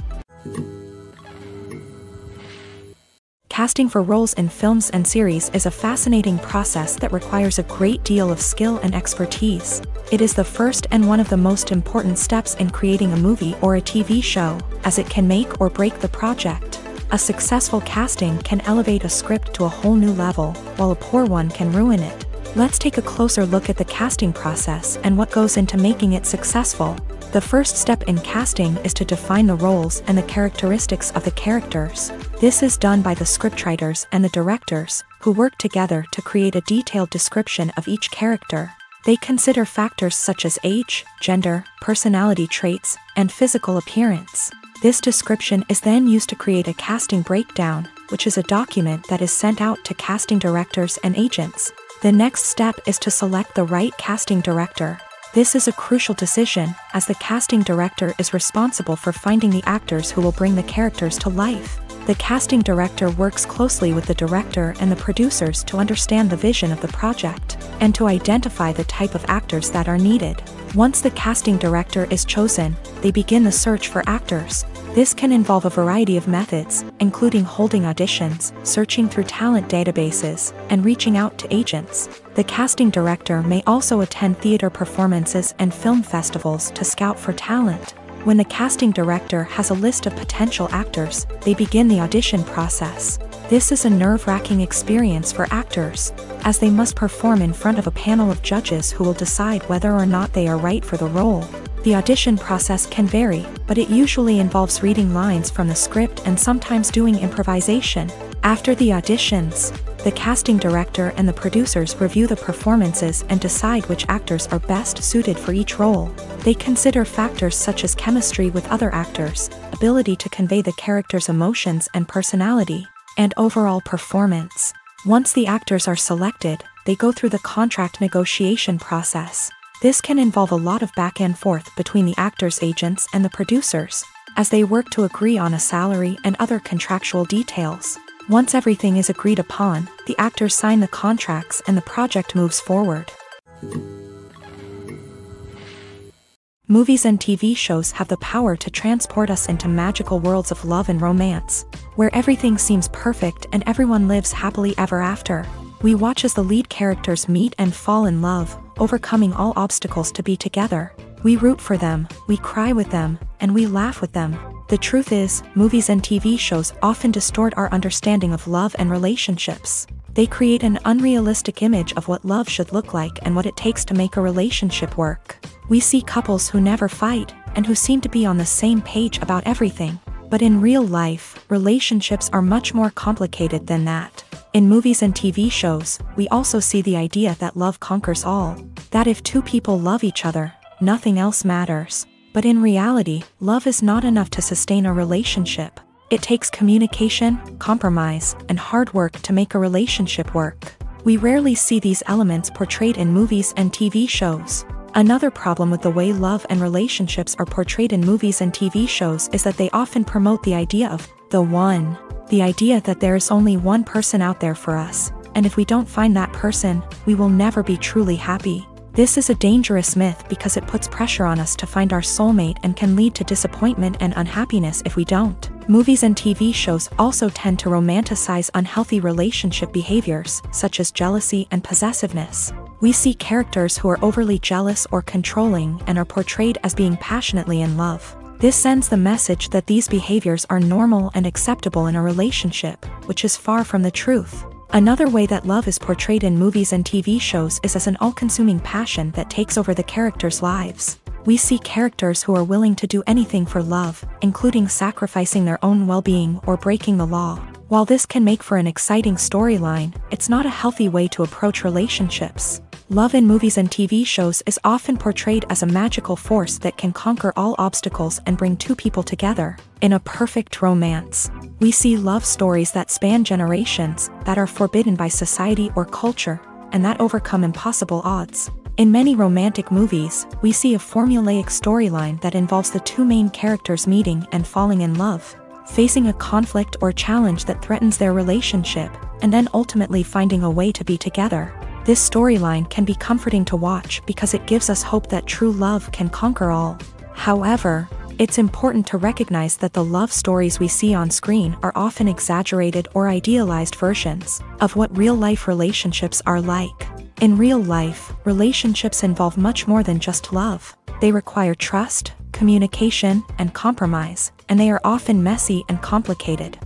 Casting for roles in films and series is a fascinating process that requires a great deal of skill and expertise. It is the first and one of the most important steps in creating a movie or a TV show, as it can make or break the project. A successful casting can elevate a script to a whole new level, while a poor one can ruin it. Let's take a closer look at the casting process and what goes into making it successful. The first step in casting is to define the roles and the characteristics of the characters. This is done by the scriptwriters and the directors, who work together to create a detailed description of each character. They consider factors such as age, gender, personality traits, and physical appearance. This description is then used to create a casting breakdown, which is a document that is sent out to casting directors and agents. The next step is to select the right casting director. This is a crucial decision, as the casting director is responsible for finding the actors who will bring the characters to life. The casting director works closely with the director and the producers to understand the vision of the project, and to identify the type of actors that are needed. Once the casting director is chosen, they begin the search for actors. This can involve a variety of methods, including holding auditions, searching through talent databases, and reaching out to agents. The casting director may also attend theater performances and film festivals to scout for talent. When the casting director has a list of potential actors, they begin the audition process. This is a nerve-wracking experience for actors, as they must perform in front of a panel of judges who will decide whether or not they are right for the role. The audition process can vary, but it usually involves reading lines from the script and sometimes doing improvisation. After the auditions, the casting director and the producers review the performances and decide which actors are best suited for each role. They consider factors such as chemistry with other actors, ability to convey the character's emotions and personality, and overall performance. Once the actors are selected, they go through the contract negotiation process. This can involve a lot of back and forth between the actors' agents and the producers, as they work to agree on a salary and other contractual details. Once everything is agreed upon, the actors sign the contracts and the project moves forward. Movies and TV shows have the power to transport us into magical worlds of love and romance, where everything seems perfect and everyone lives happily ever after. We watch as the lead characters meet and fall in love, overcoming all obstacles to be together. We root for them, we cry with them, and we laugh with them. The truth is, movies and TV shows often distort our understanding of love and relationships. They create an unrealistic image of what love should look like and what it takes to make a relationship work. We see couples who never fight, and who seem to be on the same page about everything. But in real life, relationships are much more complicated than that. In movies and TV shows, we also see the idea that love conquers all. That if two people love each other, nothing else matters. But in reality, love is not enough to sustain a relationship. It takes communication, compromise, and hard work to make a relationship work. We rarely see these elements portrayed in movies and TV shows. Another problem with the way love and relationships are portrayed in movies and TV shows is that they often promote the idea of the one. The idea that there is only one person out there for us, and if we don't find that person, we will never be truly happy. This is a dangerous myth because it puts pressure on us to find our soulmate and can lead to disappointment and unhappiness if we don't. Movies and TV shows also tend to romanticize unhealthy relationship behaviors, such as jealousy and possessiveness. We see characters who are overly jealous or controlling and are portrayed as being passionately in love. This sends the message that these behaviors are normal and acceptable in a relationship, which is far from the truth. Another way that love is portrayed in movies and TV shows is as an all-consuming passion that takes over the characters' lives. We see characters who are willing to do anything for love, including sacrificing their own well-being or breaking the law. While this can make for an exciting storyline, it's not a healthy way to approach relationships. Love in movies and TV shows is often portrayed as a magical force that can conquer all obstacles and bring two people together. In a perfect romance, we see love stories that span generations, that are forbidden by society or culture, and that overcome impossible odds. In many romantic movies, we see a formulaic storyline that involves the two main characters meeting and falling in love, facing a conflict or challenge that threatens their relationship, and then ultimately finding a way to be together. This storyline can be comforting to watch because it gives us hope that true love can conquer all. However, It's important to recognize that the love stories we see on screen are often exaggerated or idealized versions of what real-life relationships are like. In real life, relationships involve much more than just love. They require trust, communication, and compromise, and they are often messy and complicated.